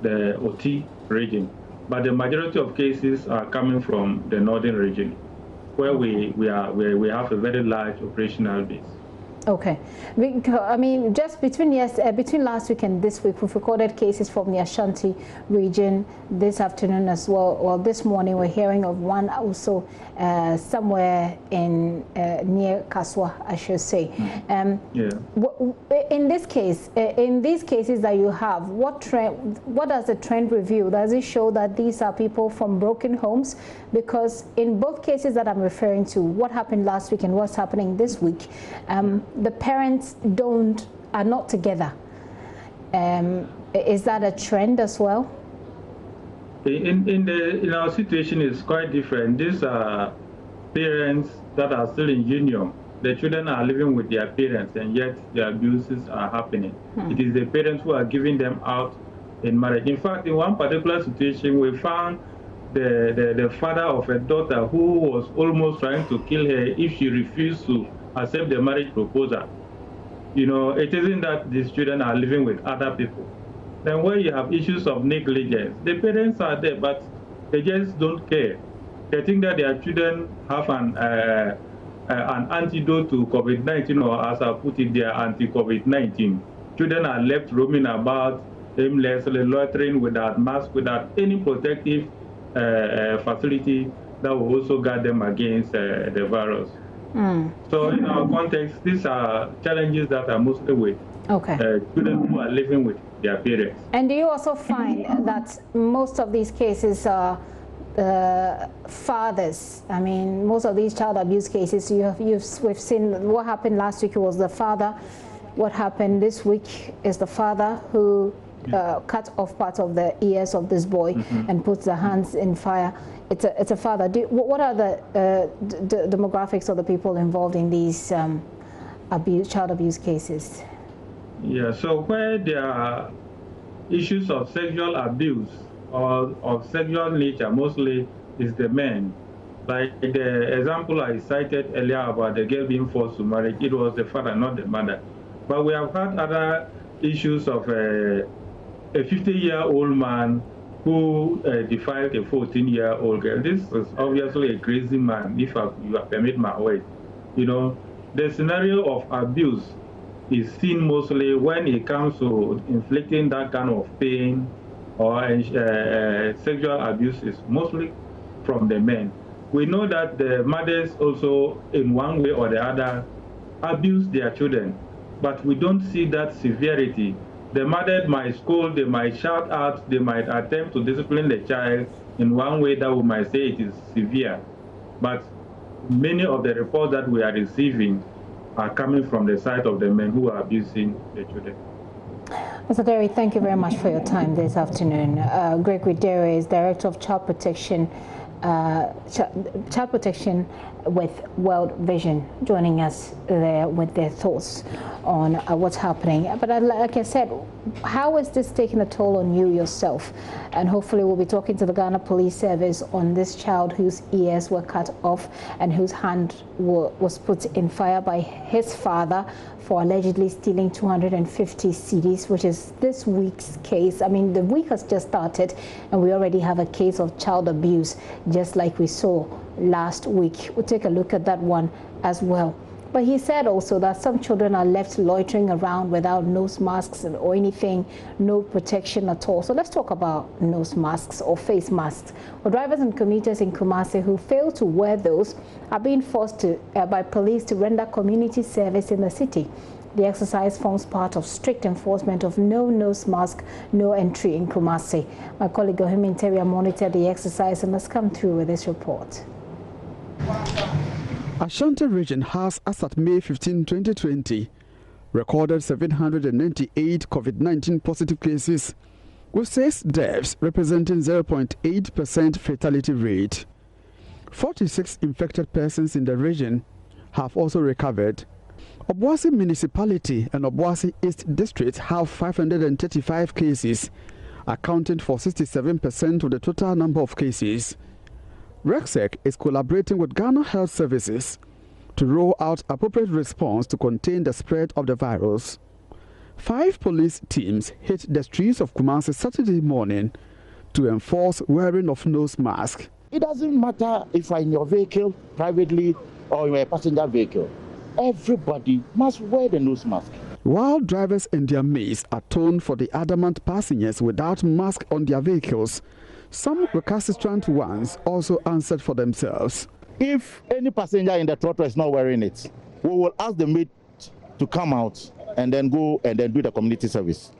the OT region. But the majority of cases are coming from the northern region, where we have a very large operational base.
Okay. I mean, just between last week and this week, we've recorded cases from the Ashanti region this afternoon as well. Well, this morning we're hearing of one also somewhere in near Kaswa, I should say. In this case, in these cases that you have, what does the trend reveal? Does it show that these are people from broken homes? Because in both cases that I'm referring to, what happened last week and what's happening this week, the parents are not together. Is that a trend as well?
In our situation, is quite different. These are parents that are still in union. The children are living with their parents, and yet the abuses are happening. It is the parents who are giving them out in marriage. In fact, in one particular situation, we found the father of a daughter who was almost trying to kill her if she refused to accept the marriage proposal. It isn't that these children are living with other people. Then where you have issues of negligence, the parents are there, but they just don't care. They think that their children have an antidote to COVID-19, or as I put it, they are anti-COVID-19. Children are left roaming about aimlessly, loitering without masks, without any protective facility that will also guard them against the virus. So in our context, these are challenges that are mostly with children who are living with their parents.
And do you also find that most of these cases are fathers? I mean, most of these child abuse cases, we've seen what happened last week was the father. What happened this week is the father who cut off part of the ears of this boy and puts the hands in fire. It's a father. What are the demographics of the people involved in these child abuse cases?
Yeah, so where there are issues of sexual abuse or of sexual nature, mostly is the men. Like the example I cited earlier about the girl being forced to marriage, it was the father, not the mother. But we have had other issues of a 50-year-old man who defiled a 14-year-old girl. This is obviously a crazy man, if you permit my word. You know, the scenario of abuse is seen mostly when it comes to inflicting that kind of pain or sexual abuse is mostly from the men. We know that the mothers also, in one way or the other, abuse their children, but we don't see that severity. The mother might scold, they might shout out, they might attempt to discipline the child in one way that we might say it is severe. But many of the reports that we are receiving are coming from the side of the men who are abusing the children.
Mr. Derry, thank you very much for your time this afternoon. Gregory Derry is Director of Child Protection with World Vision, joining us there with their thoughts on what's happening. But like I said, how is this taking a toll on you yourself? And hopefully we'll be talking to the Ghana Police Service on this child whose ears were cut off and whose hand was put in fire by his father for allegedly stealing 250 CDs, which is this week's case. I mean, the week has just started and we already have a case of child abuse, just like we saw last week. We'll take a look at that one as well. But he said also that some children are left loitering around without nose masks or anything, no protection at all. So let's talk about nose masks or face masks. Well, drivers and commuters in Kumasi who fail to wear those are being forced by police to render community service in the city. The exercise forms part of strict enforcement of no nose mask, no entry in Kumasi. My colleague Ohimi Interior monitored the exercise and has come through with this report.
Ashanti region has, as at May 15, 2020, recorded 798 COVID-19 positive cases, with 6 deaths representing 0.8% fatality rate. 46 infected persons in the region have also recovered. Obuasi Municipality and Obuasi East District have 535 cases, accounting for 67% of the total number of cases. RECSEC is collaborating with Ghana Health Services to roll out appropriate response to contain the spread of the virus. 5 police teams hit the streets of Kumasi Saturday morning to enforce wearing of nose masks.
It doesn't matter if I'm in your vehicle privately or in a passenger vehicle. Everybody must wear the nose mask.
While drivers and their mates atone for the adamant passengers without masks on their vehicles, some recalcitrant ones also answered for themselves.
If any passenger in the throttle is not wearing it, we will ask the mate to come out and then go and then do the community service.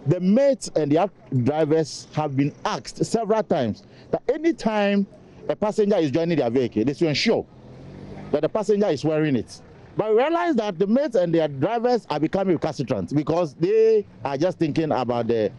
The mates and the drivers have been asked several times that any time a passenger is joining their vehicle, they should ensure that the passenger is wearing it. But we realize that the mates and their drivers are becoming recalcitrant because they are just thinking about the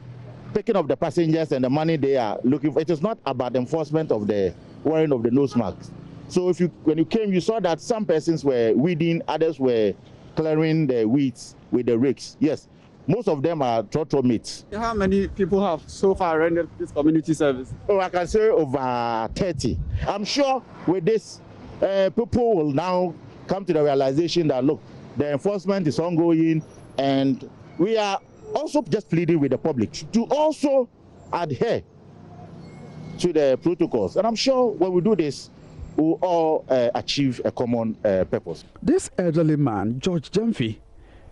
picking up the passengers and the money they are looking for. It is not about the enforcement of the wearing of the nose masks. So when you came, you saw that some persons were weeding, others were clearing the weeds with the rakes. Yes, most of them are throttle mates.
How many people have so far rendered this community service?
Oh, I can say over 30. I'm sure with this, people will now come to the realization that, look, the enforcement is ongoing, and we are also just pleading with the public to also adhere to the protocols. And I'm sure when we do this, we'll all achieve a common purpose.
This elderly man, George Jemfi,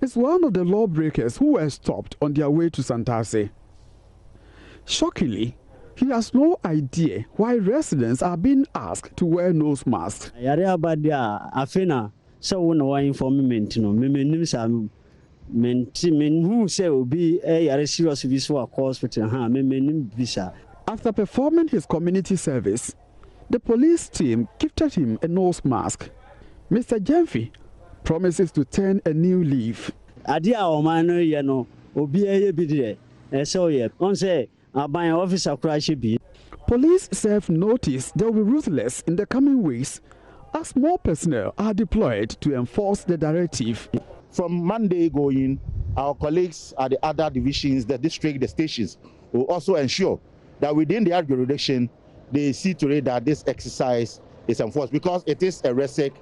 is one of the lawbreakers who were stopped on their way to Santase. Shockingly, he has no idea why residents are being asked to wear nose masks.
So no informant no me sam men who say will be a serious visual hospital visa.
After performing his community service, the police team gifted him a nose mask. Mr. Jemfi promises to turn a new leaf.
Adia o man no obi bidire so ye on say aban officer crash be.
Police serve notice they will be ruthless in the coming weeks as more personnel are deployed to enforce the directive.
From Monday going, our colleagues at the other divisions, the district, the stations, will also ensure that within the jurisdiction, they see to it that this exercise is enforced, because it is a RESEC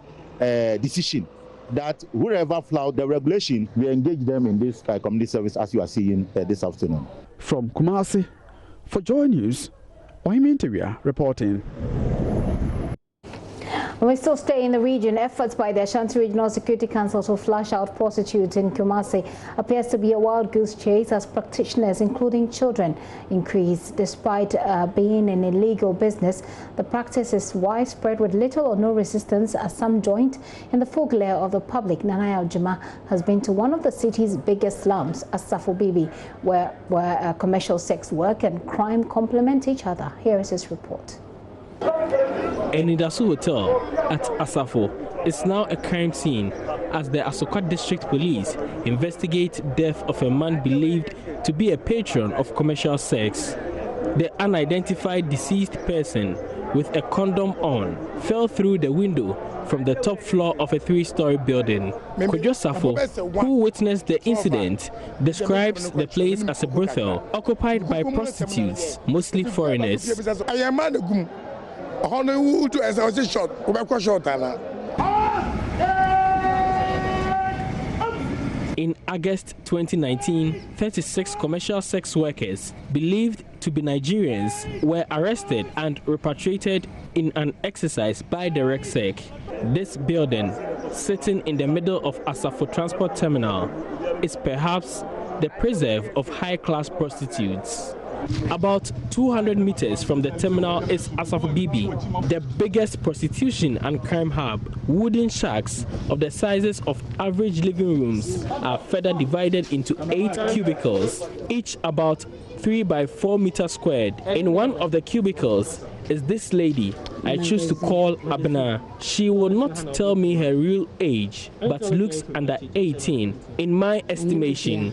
decision that whoever flout the regulation, we engage them in this community service, as you are seeing this afternoon.
From Kumasi, for Joy News, Oiminteria reporting.
We still stay in the region. Efforts by the Ashanti Regional Security Council to flush out prostitutes in Kumasi appears to be a wild goose chase as practitioners, including children, increase. Despite being an illegal business, the practice is widespread with little or no resistance as some joined in the full glare of the public. Nanaya Ojima has been to one of the city's biggest slums, Asafo Bibi, where commercial sex work and crime complement each other. Here is his report.
Enidasu Hotel at Asafo is now a crime scene as the Asokwa District Police investigate death of a man believed to be a patron of commercial sex. The unidentified deceased person with a condom on fell through the window from the top floor of a 3-story building. Kojo Safo, who witnessed the incident, describes the place as a brothel occupied by prostitutes, mostly foreigners. In August 2019, 36 commercial sex workers believed to be Nigerians were arrested and repatriated in an exercise by the RESEC. This building, sitting in the middle of Asafo Transport Terminal, is perhaps the preserve of high-class prostitutes. About 200 meters from the terminal is Asafo Bibi, the biggest prostitution and crime hub. Wooden shacks of the sizes of average living rooms are further divided into 8 cubicles, each about 3 by 4 meters squared. In one of the cubicles is this lady I choose to call Abna. She will not tell me her real age, but looks under 18 in my estimation.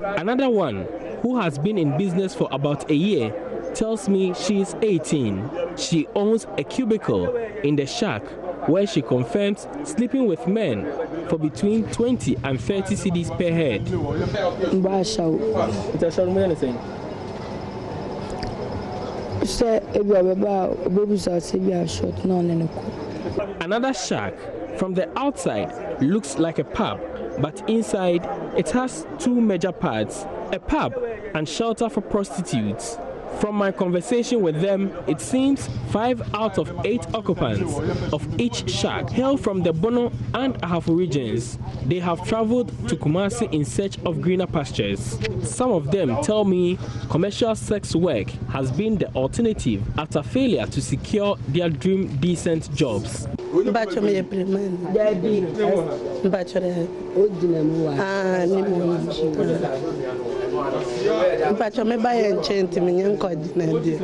Another one who has been in business for about a year tells me she is 18. She owns a cubicle in the shack where she confirms sleeping with men for between 20 and 30 cedis per head. Another shack from the outside looks like a pub, but inside it has 2 major parts, a pub and shelter for prostitutes. From my conversation with them, it seems 5 out of 8 occupants of each shack hail from the Bono and Ahafo regions. They have traveled to Kumasi in search of greener pastures. Some of them tell me commercial sex work has been the alternative after failure to secure their dream decent jobs.
Mpacho me buy enchant me nyen coordinate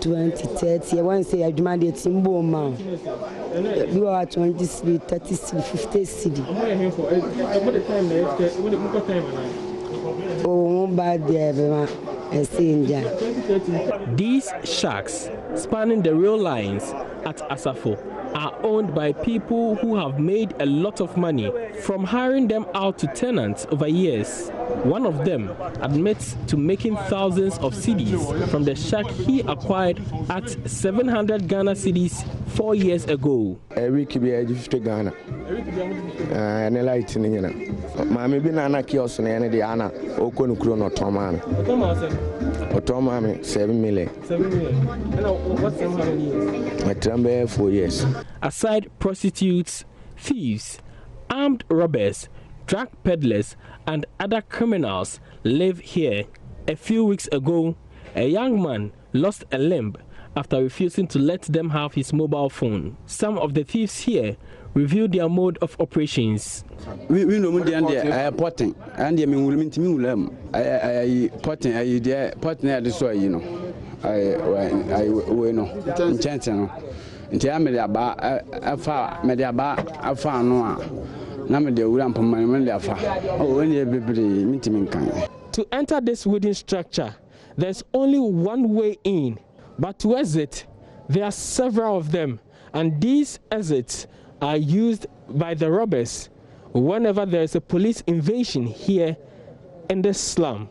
2030 one say adwuma de timbo ma we were 20 cedi 30 cedi 50 cedi oh bad there
These shacks, spanning the rail lines, at Asafo are owned by people who have made a lot of money from hiring them out to tenants over years. One of them admits to making thousands of cedis from the shack he acquired at 700 Ghana cedis 4 years ago.
Every kibia 50 Ghana. And light in Yana. Mammy Binana Kios and the Anna, Okon Krono Toman. Otomami 7 million.
7 million. And what's how many years?
I tremble 4 years.
Aside prostitutes, thieves, armed robbers, drug peddlers, and other criminals live here. A few weeks ago, a young man lost a limb after refusing to let them have his mobile phone. Some of the thieves here revealed their mode of operations.
We know I potting and I mean will to me I potting I there potting at the soil, you know. I know chanting. Nti amede aba afa mede aba afa no a na mede wura mpama mede afa o woni bebre mitimi nkan.
To enter this wooden structure, there's only one way in, but to exit, there are several of them, and these exits are used by the robbers whenever there is a police invasion here in this slum.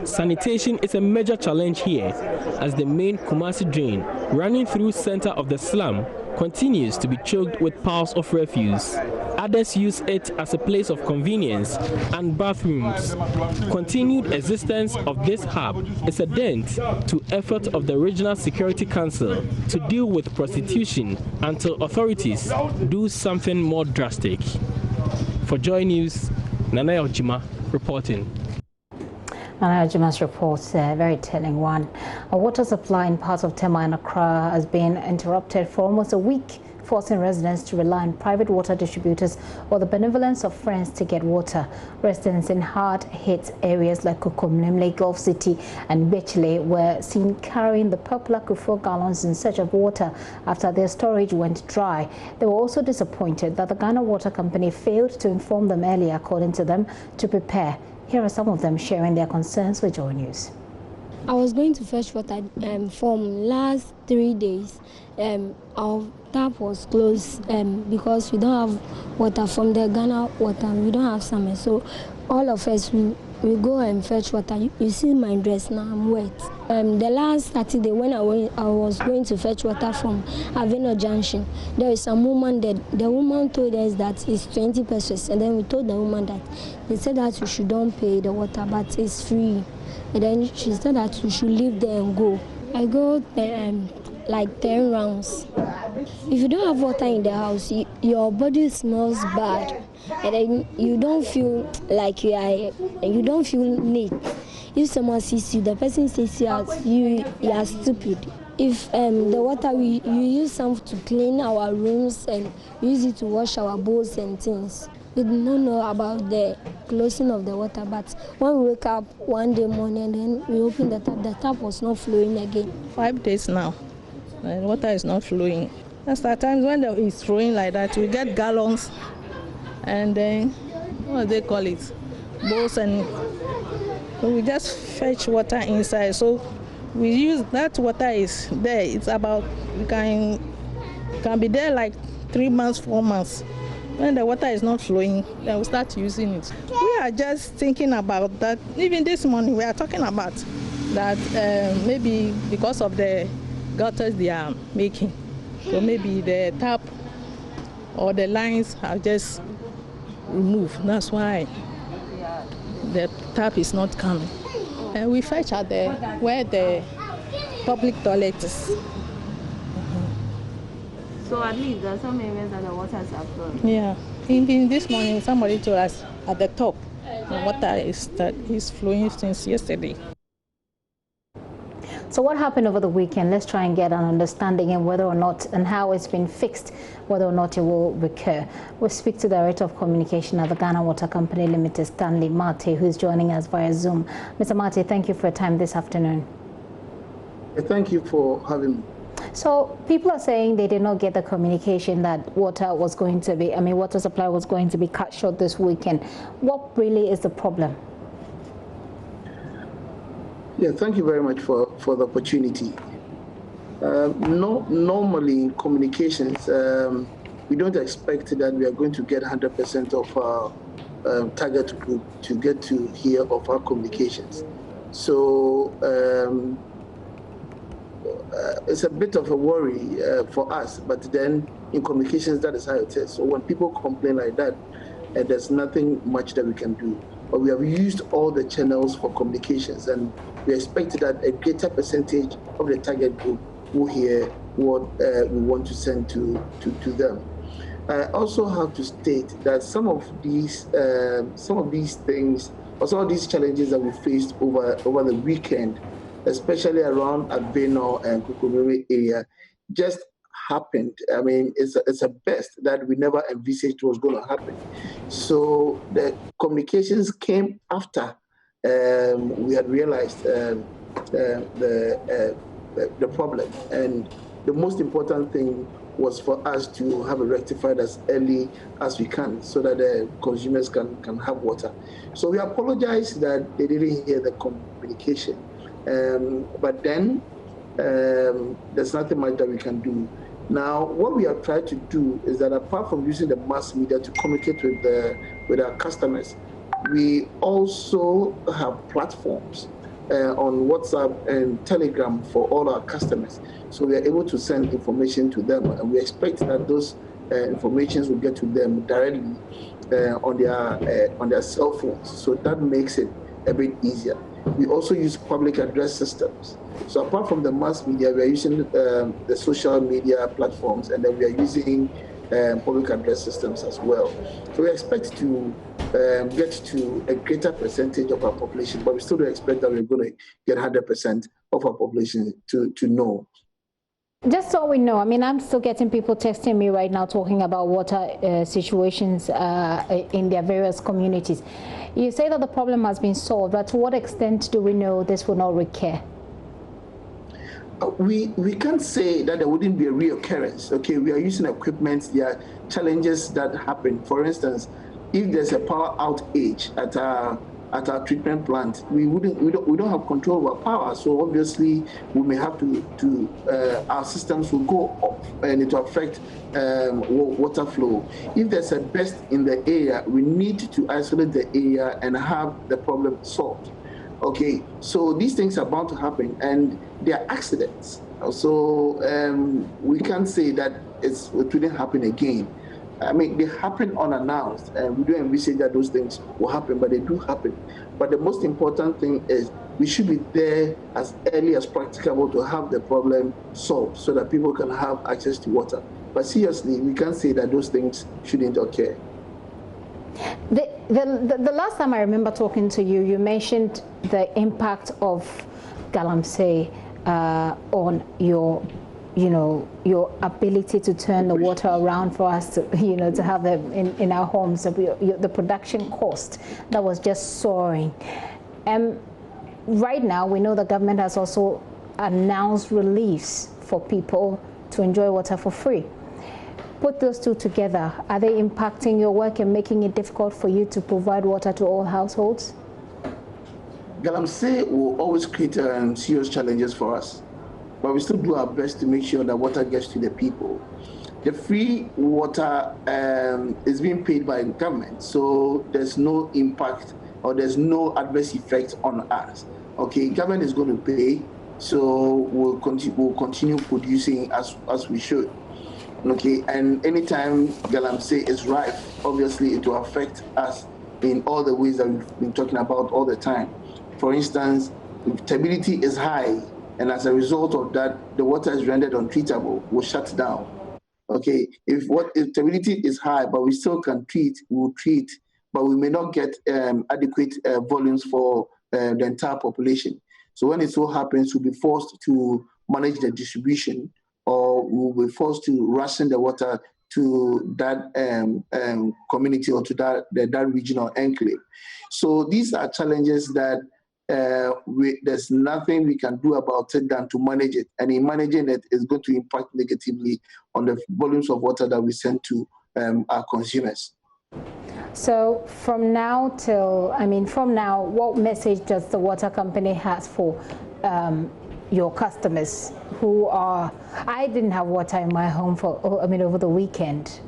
Sanitation is a major challenge here, as the main Kumasi drain running through center of the slum continues to be choked with piles of refuse. Others use it as a place of convenience and bathrooms. Continued existence of this hub is a dent to effort of the Regional Security Council to deal with prostitution until authorities do something more drastic. For Joy News, Nana Ojima reporting.
Nana Ojima's report, a very telling one. A water supply in parts of Tema and Accra has been interrupted for almost a week, forcing residents to rely on private water distributors or the benevolence of friends to get water. Residents in hard-hit areas like Kukumlemle, Gulf City and Bechle were seen carrying the popular Kufur gallons in search of water after their storage went dry. They were also disappointed that the Ghana Water Company failed to inform them earlier, according to them, to prepare. Here are some of them sharing their concerns with JoyNews.
I was going to fetch water from last 3 days. Our tap was closed because we don't have water from the Ghana water. We don't have summer, so all of us we go and fetch water. You see my dress now, I'm wet. The last Saturday when I was going to fetch water from Aveno Junction, there is a woman that the woman told us that it's 20 pesos, and then we told the woman that they said that we shouldn't pay the water, but it's free. And then she said that we should leave there and go. I go like 10 rounds. If you don't have water in the house, your body smells bad, and then you don't feel like you don't feel neat. If someone sees you, the person says you are stupid. If the water you use some to clean our rooms and use it to wash our bowls and things. We don't know about the closing of the water, but when we wake up one day morning and then we open the tap was not flowing again.
5 days now, and water is not flowing. That's at times when it's flowing like that, we get gallons, and then what do they call it, bowls, and we just fetch water inside. So we use that water is there. It's about can be there like 3 months, 4 months. When the water is not flowing, then we start using it. We are just thinking about that. Even this morning, we are talking about that maybe because of the gutters they are making, so maybe the tap or the lines are just removed. That's why the tap is not coming. And we fetch at where the public toilet is.
So at least there are some areas that the waters are flowing.
Yeah. In this morning, somebody told us at the top, the water is flowing since yesterday.
So what happened over the weekend? Let's try and get an understanding in whether or not and how it's been fixed, whether or not it will recur. We'll speak to the Director of Communication at the Ghana Water Company Limited, Stanley Mate, who's joining us via Zoom. Mr. Mate, thank you for your time this afternoon.
Thank you for having me.
So people are saying they did not get the communication that water supply was going to be cut short this weekend. What really is the problem?
Yeah, thank you very much for the opportunity. Normally in communications, we don't expect that we are going to get 100% of our target group to get to hear of our communications. So it's a bit of a worry for us, but then in communications, that is how it is. So when people complain like that, there's nothing much that we can do. But we have used all the channels for communications, and we expect that a greater percentage of the target group will hear what we want to send to them. I also have to state that some of these things, or some of these challenges that we faced over the weekend, especially around Abeno and Kukumiri area, just happened. I mean, it's a best that we never envisaged was going to happen. So the communications came after we had realized the problem, and the most important thing was for us to have it rectified as early as we can so that the consumers can have water. So we apologize that they didn't hear the communication. But then there's nothing much that we can do. Now, what we have tried to do is that apart from using the mass media to communicate with our customers, we also have platforms on WhatsApp and Telegram for all our customers. So we are able to send information to them, and we expect that those informations will get to them directly on their cell phones. So that makes it a bit easier. We also use public address systems. So apart from the mass media, we are using the social media platforms, and then we are using public address systems as well. So we expect to get to a greater percentage of our population, but we still don't expect that we're going to get 100% of our population to know.
Just so we know, I mean, I'm still getting people texting me right now talking about water situations in their various communities. You say that the problem has been solved, but to what extent do we know this will not recur?
We can't say that there wouldn't be a reoccurrence. Okay, we are using equipment. There are challenges that happen. For instance, if there's a power outage at our treatment plant, we don't have control over power. So obviously, we may have to our systems will go off, and it will affect water flow. If there's a burst in the area, we need to isolate the area and have the problem solved. Okay, so these things are bound to happen, and they are accidents. So we can't say that it wouldn't happen again. I mean, they happen unannounced, and we don't envisage that those things will happen, but they do happen. But the most important thing is we should be there as early as practicable to have the problem solved so that people can have access to water. But seriously, we can't say that those things shouldn't occur.
The last time I remember talking to you, you mentioned the impact of Galamsey on your ability to turn the water around for us to, to have them in our homes. The production cost that was just soaring. Right now, we know the government has also announced reliefs for people to enjoy water for free. Put those two together, are they impacting your work and making it difficult for you to provide water to all households?
Galamsey will always create serious challenges for us, but we still do our best to make sure that water gets to the people. The free water is being paid by the government, so there's no impact or there's no adverse effect on us. Okay, government is going to pay, so we'll continue producing as we should. Okay, and anytime Galamsey is rife, obviously it will affect us in all the ways that we've been talking about all the time. For instance, if turbidity is high, and as a result of that, the water is rendered untreatable, we'll shut down. Okay, if turbidity is high, but we still can treat, we'll treat, but we may not get adequate volumes for the entire population. So when it so happens, we'll be forced to manage the distribution, or we'll be forced to ration the water to that community or to that regional enclave. So these are challenges that there's nothing we can do about it than to manage it. And in managing it, it's going to impact negatively on the volumes of water that we send to our consumers.
So from now, what message does the water company have for your customers who are, I didn't have water in my home over the weekend.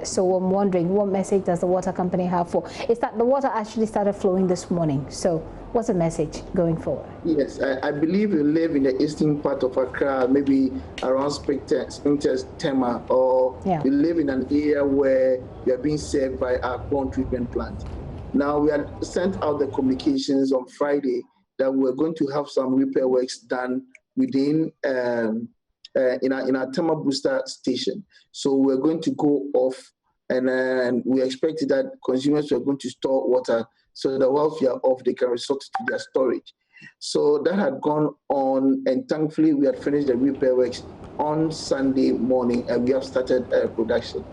So I'm wondering, what message does the water company have for? Is that the water actually started flowing this morning? So what's the message going forward?
Yes, I believe you live in the eastern part of Accra, maybe around Spintex Tema, or you live in an area where you are being served by our pond treatment plant. Now, we had sent out the communications on Friday that we're going to have some repair works done within in our Tema booster station. So we're going to go off, and we expect that consumers are going to store water so that whilst we are off, they can resort to their storage. So that had gone on, and thankfully we had finished the repair works on Sunday morning, and we have started production.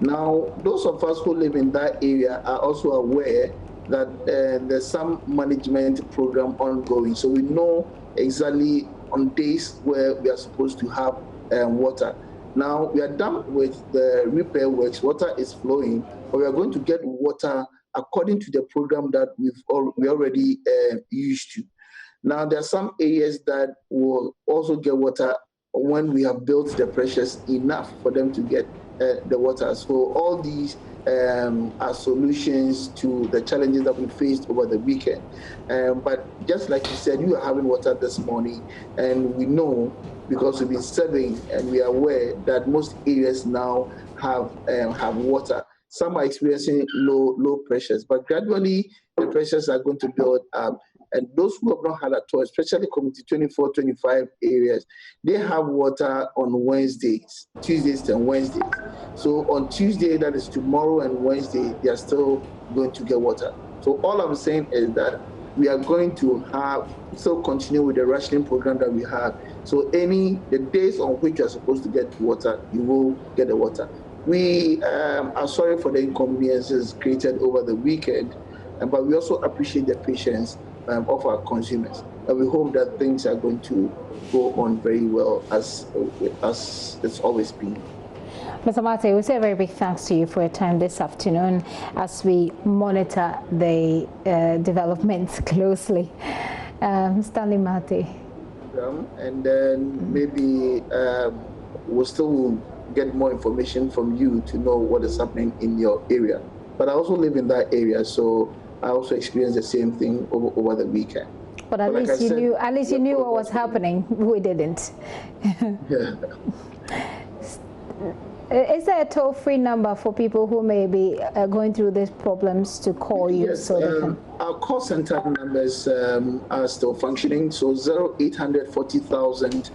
Now, those of us who live in that area are also aware that there's some management program ongoing. So we know exactly on days where we are supposed to have water. Now, we are done with the repair works. Water is flowing, but we are going to get water according to the program that we already used to. Now, there are some areas that will also get water when we have built the pressures enough for them to get the water. So all these are solutions to the challenges that we faced over the weekend. But just like you said, you are having water this morning, and we know, because we've been serving and we are aware that most areas now have water. Some are experiencing low pressures, but gradually the pressures are going to build up. And those who have not had at all, especially community 24, 25 areas, they have water on Wednesdays, Tuesdays and Wednesdays. So on Tuesday, that is tomorrow, and Wednesday, they are still going to get water. So all I'm saying is that we are going to still continue with the rationing program that we have. So the days on which you are supposed to get water, you will get the water. We are sorry for the inconveniences created over the weekend, but we also appreciate the patience of our consumers. And we hope that things are going to go on very well as it's always been.
Mr. Mate, we say a very big thanks to you for your time this afternoon as we monitor the developments closely. Stanley Mate.
And then maybe we'll still get more information from you to know what is happening in your area. But I also live in that area, so I also experienced the same thing over the weekend.
But at least you knew what was happening. We didn't.
Yeah.
Is there a toll-free number for people who may be going through these problems to call you?
Yes, our call center numbers are still functioning. So 0800 40,000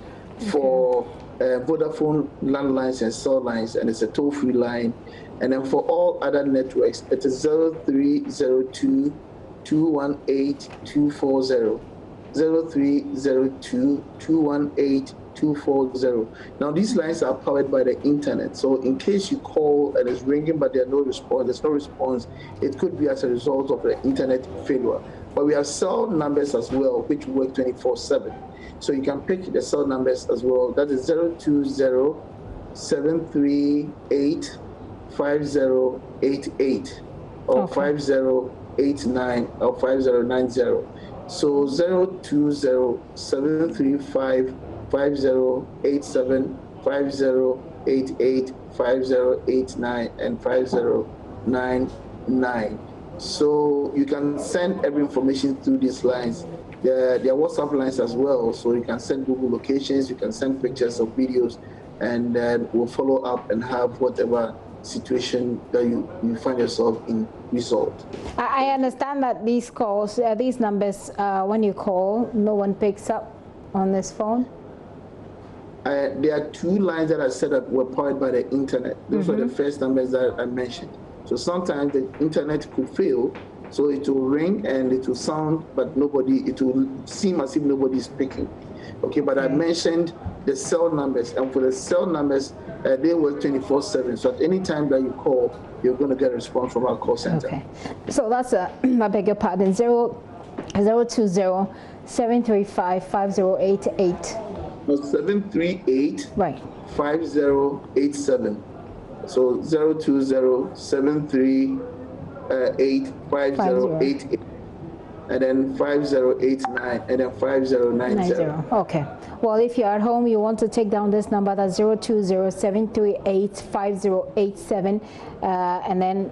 for Vodafone landlines and cell lines, and it's a toll-free line. And then for all other networks, it is 0302 218 240. 0302 218 240. Now these lines are powered by the internet. So in case you call and it's ringing but there's no response, it could be as a result of the internet failure. But we have cell numbers as well, which work 24/7. So you can pick the cell numbers as well. That is 020 738 5088 or 5089 or 5090. So 020 735 5087, 5088, 5089, and 5099. So you can send every information through these lines. There are WhatsApp lines as well, so you can send Google locations, you can send pictures or videos, and then we'll follow up and have whatever situation that you find yourself in resolved.
I understand that these calls, these numbers, when you call, no one picks up on this phone?
There are two lines that are set up were powered by the internet. Those are the first numbers that I mentioned. So sometimes the internet could fail, so it will ring and it will sound, but it will seem as if nobody is speaking. Okay, but I mentioned the cell numbers, and for the cell numbers, they work 24/7. So at any time that you call, you're going to get a response from our call center.
Okay, so that's I beg your pardon, 020 735 5088.
No, 738
right
5087. So 020 738 5088. and then 5089, and then 5090.
Okay. Well, if you're at home, you want to take down this number, that's 020-738-5087, and then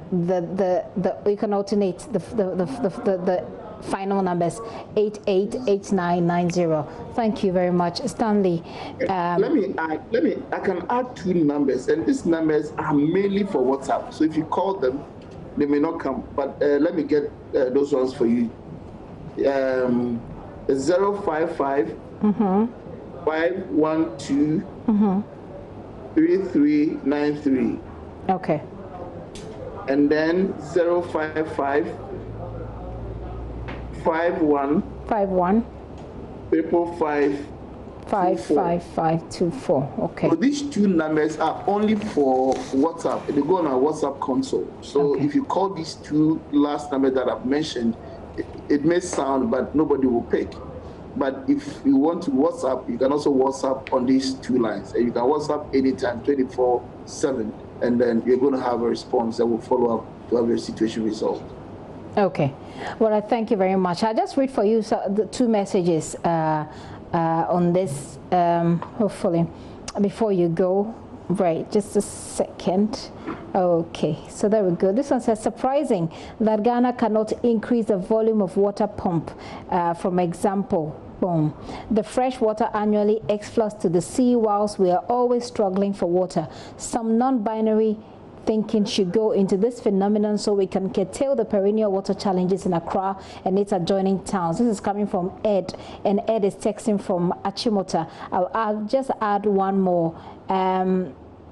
you can alternate the final numbers 888990. Thank you very much, Stanley.
I can add 2 numbers, and these numbers are mainly for WhatsApp. So if you call them, they may not come. But let me get those ones for you. 055 512 3393.
Okay.
And then 055 51
55524. Okay.
So these 2 numbers are only for WhatsApp. They go on our WhatsApp console. So if you call these 2 last numbers that I've mentioned, it may sound, but nobody will pick. But if you want to WhatsApp, you can also WhatsApp on these 2 lines. And you can WhatsApp anytime, 24/7, and then you're going to have a response that will follow up to have your situation resolved.
Okay. Well, I thank you very much. I'll just read for you the 2 messages on this, hopefully, before you go. Right, just a second. Okay, so there we go. This one says, surprising that Ghana cannot increase the volume of water pump. From example, boom, the fresh water annually exflux to the sea whilst we are always struggling for water. Some non-binary thinking should go into this phenomenon so we can curtail the perennial water challenges in Accra and its adjoining towns. This is coming from Ed, and Ed is texting from Achimota. I'll just add one more.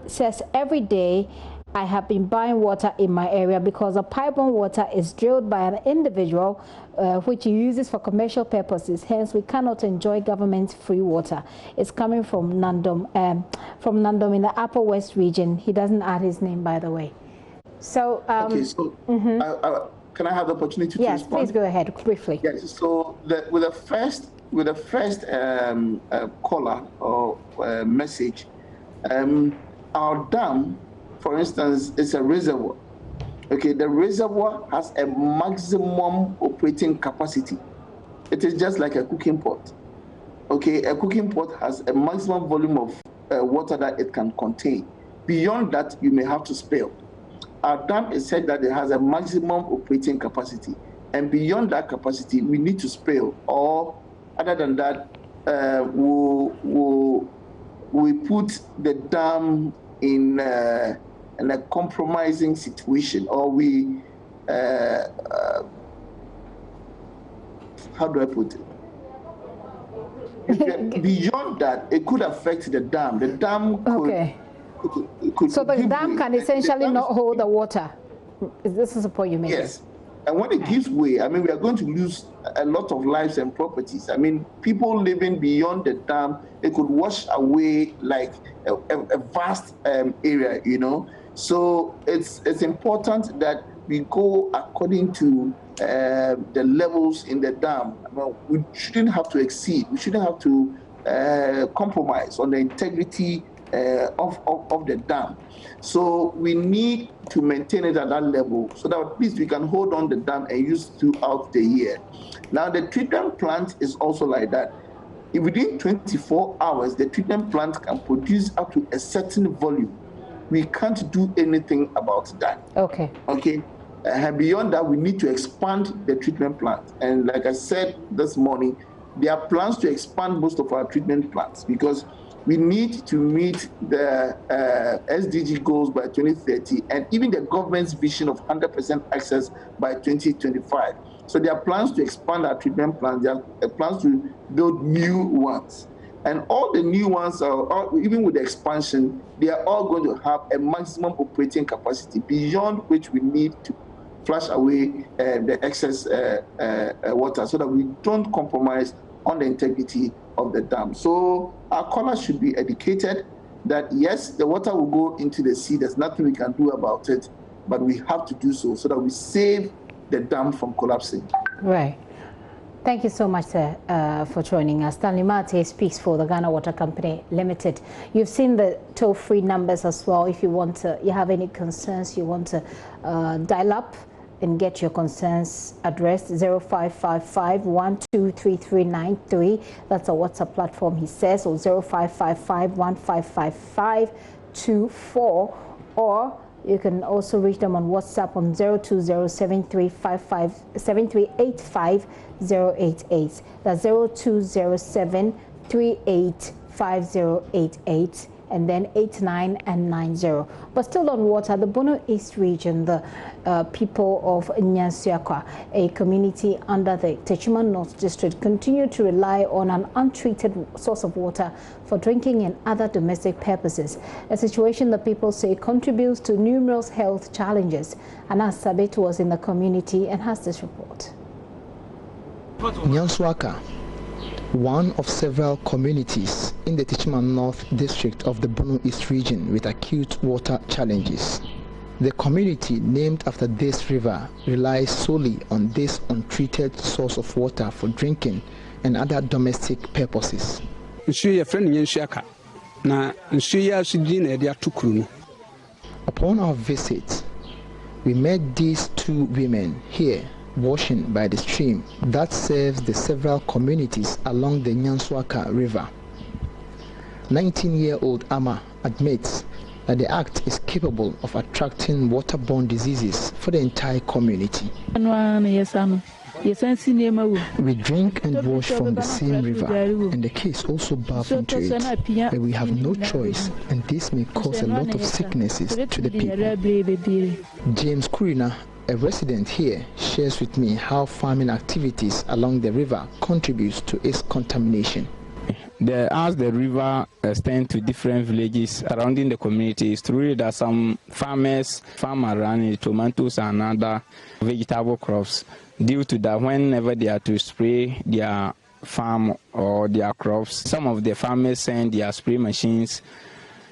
Says, every day I have been buying water in my area because the pipeline water is drilled by an individual which he uses for commercial purposes. Hence, we cannot enjoy government free water. It's coming from Nandom in the Upper West region. He doesn't add his name, by the way. So,
okay, so can I have the opportunity to respond?
Yes, please go ahead briefly.
Yes. So with the first caller or message, our dam, for instance, is a reservoir. Okay, the reservoir has a maximum operating capacity. It is just like a cooking pot. Okay, a cooking pot has a maximum volume of water that it can contain. Beyond that, you may have to spill. Our dam is said that it has a maximum operating capacity, and beyond that capacity, we need to spill. Or other than that, we put the dam in a compromising situation, or we how do I put it? Beyond that, it could affect the dam. The dam could
so the dam can essentially not hold the water. This is the point you make.
Yes. And when it gives way, I mean, we are going to lose a lot of lives and properties. I mean, people living beyond the dam, it could wash away like a vast area, you know. So it's important that we go according to the levels in the dam. Well, we shouldn't have to exceed. We shouldn't have to compromise on the integrity of the dam. So we need to maintain it at that level so that at least we can hold on the dam and use throughout the year. Now the treatment plant is also like that. If within 24 hours, the treatment plant can produce up to a certain volume. We can't do anything about that.
Okay.
Okay. Beyond that, we need to expand the treatment plant. And like I said this morning, there are plans to expand most of our treatment plants because we need to meet the SDG goals by 2030 and even the government's vision of 100% access by 2025. So there are plans to expand our treatment plants. There are plans to build new ones. And all the new ones, even with the expansion, they are all going to have a maximum operating capacity beyond which we need to flush away the excess water so that we don't compromise on the integrity of the dam. So our callers should be educated that yes, the water will go into the sea. There's nothing we can do about it, but we have to do so that we save the dam from collapsing.
Right. Thank you so much, sir, for joining us. Stanley Mate speaks for the Ghana Water Company Limited. You've seen the toll-free numbers as well. If you want to, you have any concerns, you want to dial up and get your concerns addressed. 0555 123393. That's a WhatsApp platform, he says, or 0555 155524, or you can also reach them on WhatsApp on 02073850888. That's 0207385088. and then 89 and 90. But still on water, the Bono East region, the people of Nyansuakwa, a community under the Techuma North District, continue to rely on an untreated source of water for drinking and other domestic purposes, a situation the people say contributes to numerous health challenges. Anas Sabit was in the community and has this report.
Nyansuakwa, one of several communities in the Techuma North District of the Bono East region with acute water challenges. The community, named after this river, relies solely on this untreated source of water for drinking and other domestic purposes. Upon our visit, we met these two women here washing by the stream that serves the several communities along the Nyansuakwa River. 19-year-old Ama admits that the act is capable of attracting waterborne diseases for the entire community. We drink and wash from the same river, and the kids also bath into it, but we have no choice, and this may cause a lot of sicknesses to the people. James Kurina, a resident here, shares with me how farming activities along the river contributes to its contamination.
As the river extends to different villages surrounding the community, it's true that some farmers farm around tomatoes and other vegetable crops. Due to that, whenever they are to spray their farm or their crops, some of the farmers send their spray machines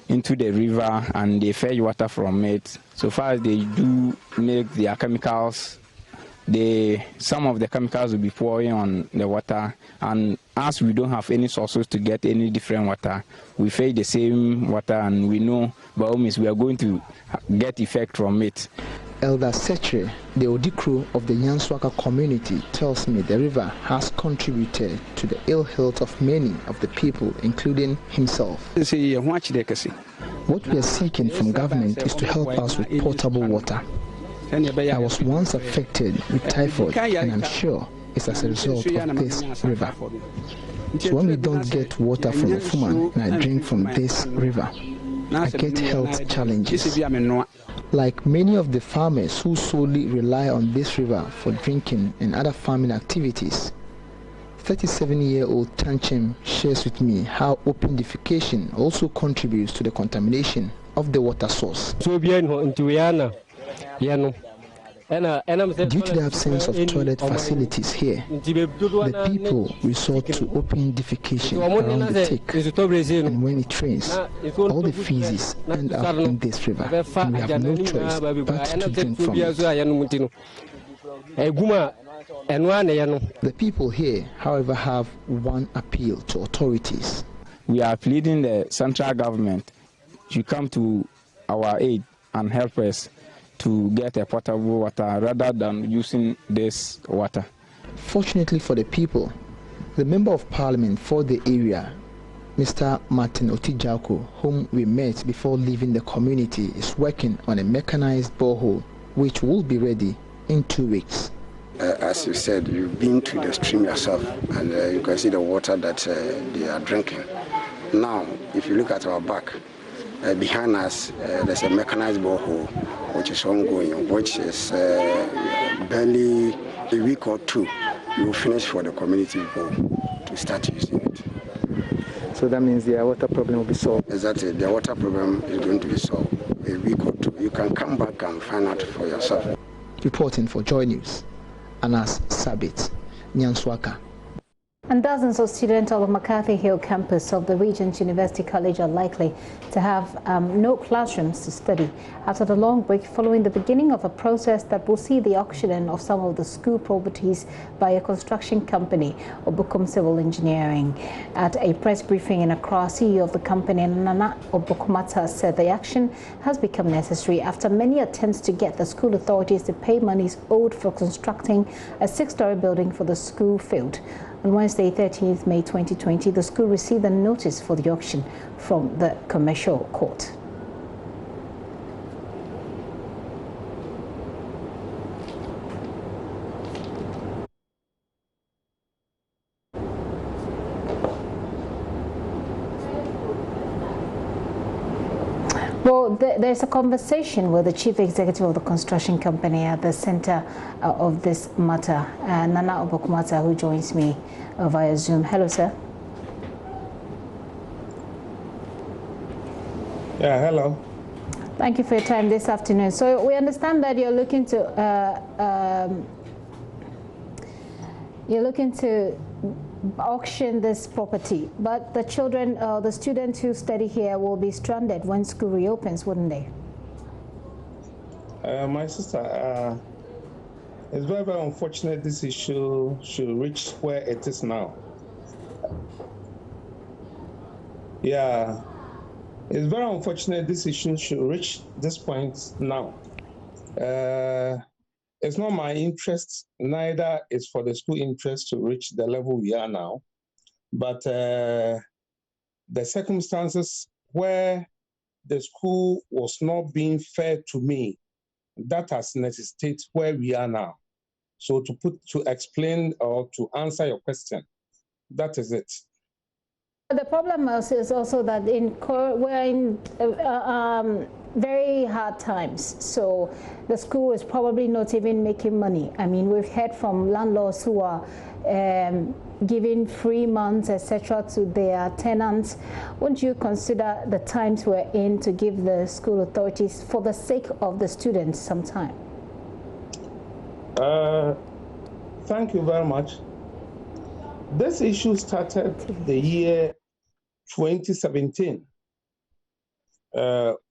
into the river and they fetch water from it. So far as they do make their chemicals, some of the chemicals will be pouring on the water, and as we don't have any sources to get any different water, we fetch the same water, and we know by all means we are going to get effect from it.
Elder Setre, the Odikru of the Nyansuakwa community, tells me the river has contributed to the ill health of many of the people, including himself. What we are seeking from government is to help us with potable water. I was once affected with typhoid, and I'm sure it's as a result of this river. So when we don't get water from a woman and I drink from this river, I get health challenges. Like many of the farmers who solely rely on this river for drinking and other farming activities, 37-year-old Tanchem shares with me how open defecation also contributes to the contamination of the water source. Due to the absence of toilet facilities here, the people resort to open defecation around the tick, and when it rains, all the feces end up in this river, and we have no choice but to drink from it. The people here, however, have one appeal to authorities.
We are pleading the central government to come to our aid and help us to get a potable water rather than using this water.
Fortunately for the people, the Member of Parliament for the area, Mr. Martin Otijako, whom we met before leaving the community, is working on a mechanized borehole which will be ready in 2 weeks.
As you said, you've been to the stream yourself, and you can see the water that they are drinking. Now, if you look at our back, behind us, there's a mechanized borehole which is ongoing, which is barely a week or two. We will finish for the community people to start using it.
So that means their water problem will be solved?
Exactly, their water problem is going to be solved a week or two. You can come back and find out for yourself.
Reporting for JoyNews, Anas Sabit, Nyansuakwa.
And dozens of students of the McCarthy Hill campus of the Regent University College are likely to have no classrooms to study after the long break following the beginning of a process that will see the auctioning of some of the school properties by a construction company, Obukum Civil Engineering. At a press briefing in Accra, CEO of the company, Nana Obukumata, said the action has become necessary after many attempts to get the school authorities to pay monies owed for constructing a 6-story building for the school failed. On Wednesday, 13th May 2020, the school received a notice for the auction from the commercial court. Well, there's a conversation with the chief executive of the construction company at the center of this matter, Nana Obukumata, who joins me via Zoom. Hello, sir.
Yeah, hello.
Thank you for your time this afternoon. So we understand that you're looking to auction this property, but the children, the students who study here will be stranded when school reopens, wouldn't they?
My sister, it's very, very unfortunate this issue should reach where it is now. Yeah, it's very unfortunate this issue should reach this point now. It's not my interest, neither is for the school interest to reach the level we are now. But the circumstances where the school was not being fair to me, that has necessitated where we are now. So to explain or to answer your question, that is it.
The problem is also that we're in very hard times, so the school is probably not even making money. I mean, we've heard from landlords who are giving free months, etc., to their tenants. Wouldn't you consider the times we're in to give the school authorities, for the sake of the students, some time?
Thank you very much. This issue started the year 2017.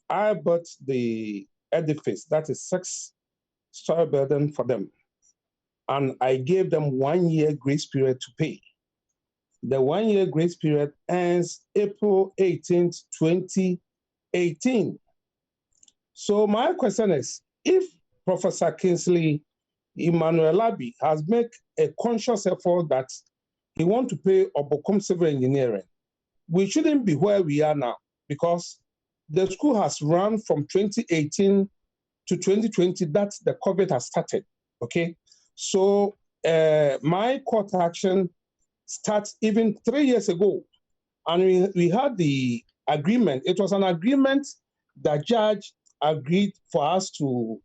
I bought the edifice, that is 6-story building for them, and I gave them 1 year grace period to pay. The 1 year grace period ends April 18th, 2018. So my question is, if Professor Kingsley Emmanuel Abbey has made a conscious effort that he wants to pay Obukum Civil Engineering, we shouldn't be where we are now, because the school has run from 2018 to 2020 that the COVID has started, okay? So my court action starts even 3 years ago, and we had the agreement. It was an agreement that judge agreed for us to,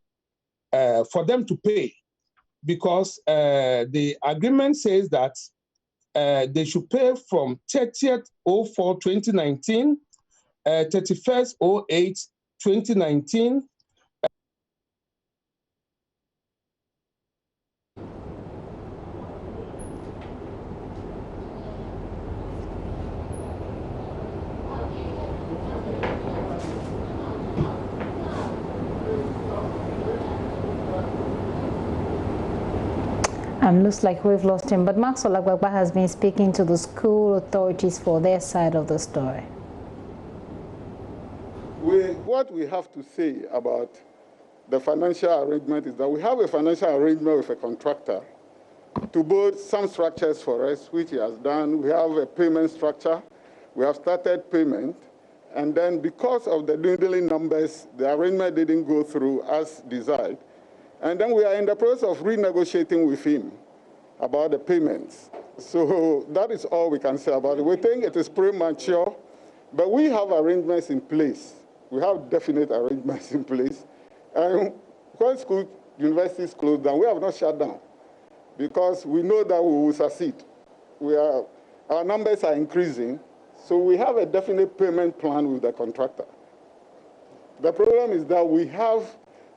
for them to pay, because the agreement says that they should pay from 30th 04 2019, 31st 08 2019.
Looks like we've lost him, but Maxwell Agbagba has been speaking to the school authorities for their side of the story.
What we have to say about the financial arrangement is that we have a financial arrangement with a contractor to build some structures for us, which he has done. We have a payment structure. We have started payment. And then because of the dwindling numbers, the arrangement didn't go through as desired. And then we are in the process of renegotiating with him about the payments. So that is all we can say about it. We think it is premature, but we have arrangements in place. We have definite arrangements in place. And when universities close down, we have not shut down, because we know that we will succeed. Our numbers are increasing, so we have a definite payment plan with the contractor. The problem is that we have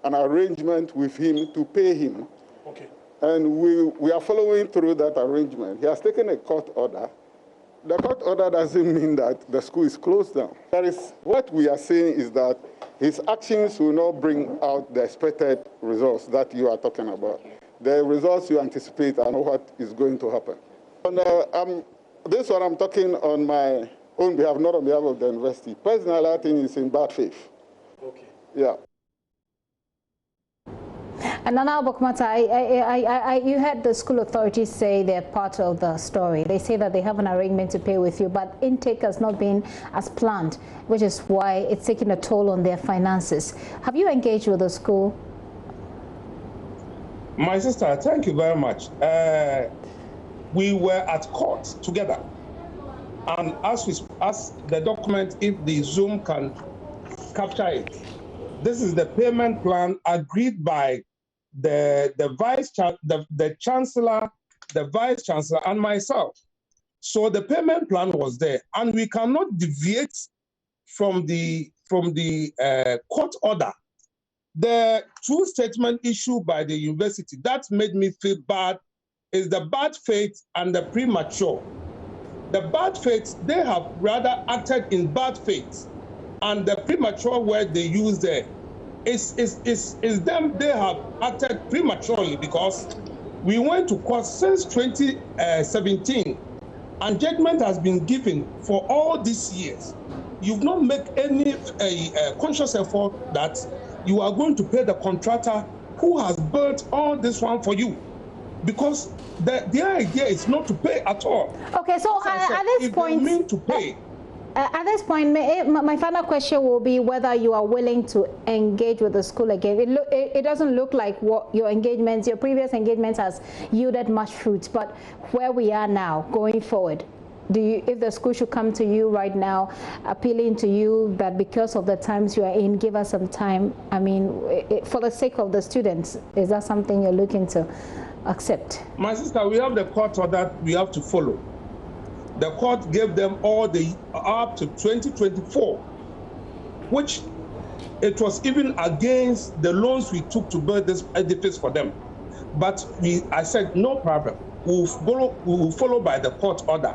an arrangement with him to pay him. Okay. And we are following through that arrangement. He has taken a court order. The court order doesn't mean that the school is closed down. What we are saying is that his actions will not bring out the expected results that you are talking about. The results you anticipate are not what is going to happen. And, this one I'm talking on my own behalf, not on behalf of the university. Personally, I think it's in bad faith. Okay. Yeah.
And Nana Bokumata, you heard the school authorities say they're part of the story. They say that they have an arrangement to pay with you, but intake has not been as planned, which is why it's taking a toll on their finances. Have you engaged with the school?
My sister, thank you very much. We were at court together, and as the document, if the Zoom can capture it, this is the payment plan agreed by the chancellor, the vice chancellor, and myself. So the payment plan was there, and we cannot deviate from the court order. The true statement issued by the university that made me feel bad is the bad faith and the premature. The bad faith, they have rather acted in bad faith, and the premature word they use there is them. They have acted prematurely because we went to court since 2017, and judgment has been given for all these years. You've not made any conscious effort that you are going to pay the contractor who has built all this one for you, because the idea is not to pay at all.
Okay, so at this point,
mean to pay.
At this point, my final question will be whether you are willing to engage with the school again. It doesn't look like what your previous engagements has yielded much fruit, but where we are now, going forward, if the school should come to you right now, appealing to you that because of the times you are in, give us some time, I mean, for the sake of the students, is that something you're looking to accept?
My sister, we have the court order we have to follow. The court gave them all up to 2024, which it was even against the loans we took to build this edifice for them. But I said, no problem, we'll follow by the court order.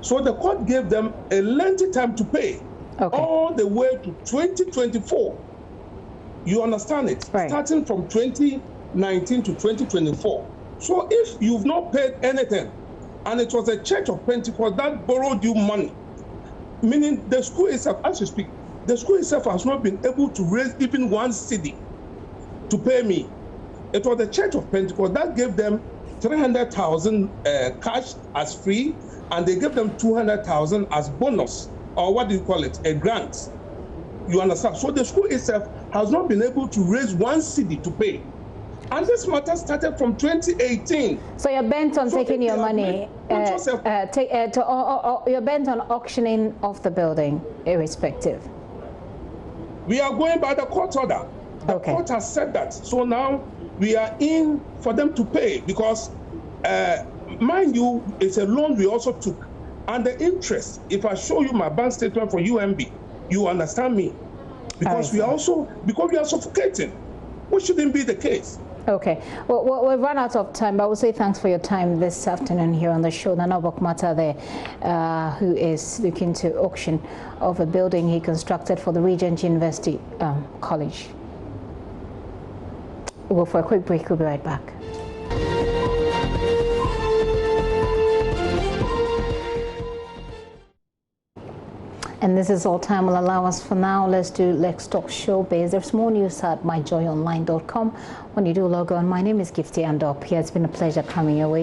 So the court gave them a lengthy time to pay, all the way to 2024. You understand it? Right. Starting from 2019 to 2024. So if you've not paid anything, and it was a Church of Pentecost that borrowed you money, meaning the school itself, as you speak, the school itself has not been able to raise even 1 cedi to pay me. It was the Church of Pentecost that gave them 300,000 cash as free, and they gave them 200,000 as bonus, or what do you call it, a grant. You understand? So the school itself has not been able to raise 1 cedi to pay. And this matter started from 2018.
So you're bent on taking your money, you're bent on auctioning off the building, irrespective.
We are going by the court order. The court has said that. So now we are in for them to pay because, mind you, it's a loan we also took. And the interest, if I show you my bank statement for UMB, you understand me. Because we are suffocating, which shouldn't be the case.
Okay, well, we've run out of time, but I will say thanks for your time this afternoon here on the show. Nana Bokumata there, who is looking to auction of a building he constructed for the Regent University College. We'll go for a quick break. We'll be right back. And this is all time will allow us for now. Let's talk showbiz. There's more news at myjoyonline.com. When you do log on, my name is Gifty Andop. It's been a pleasure coming your way.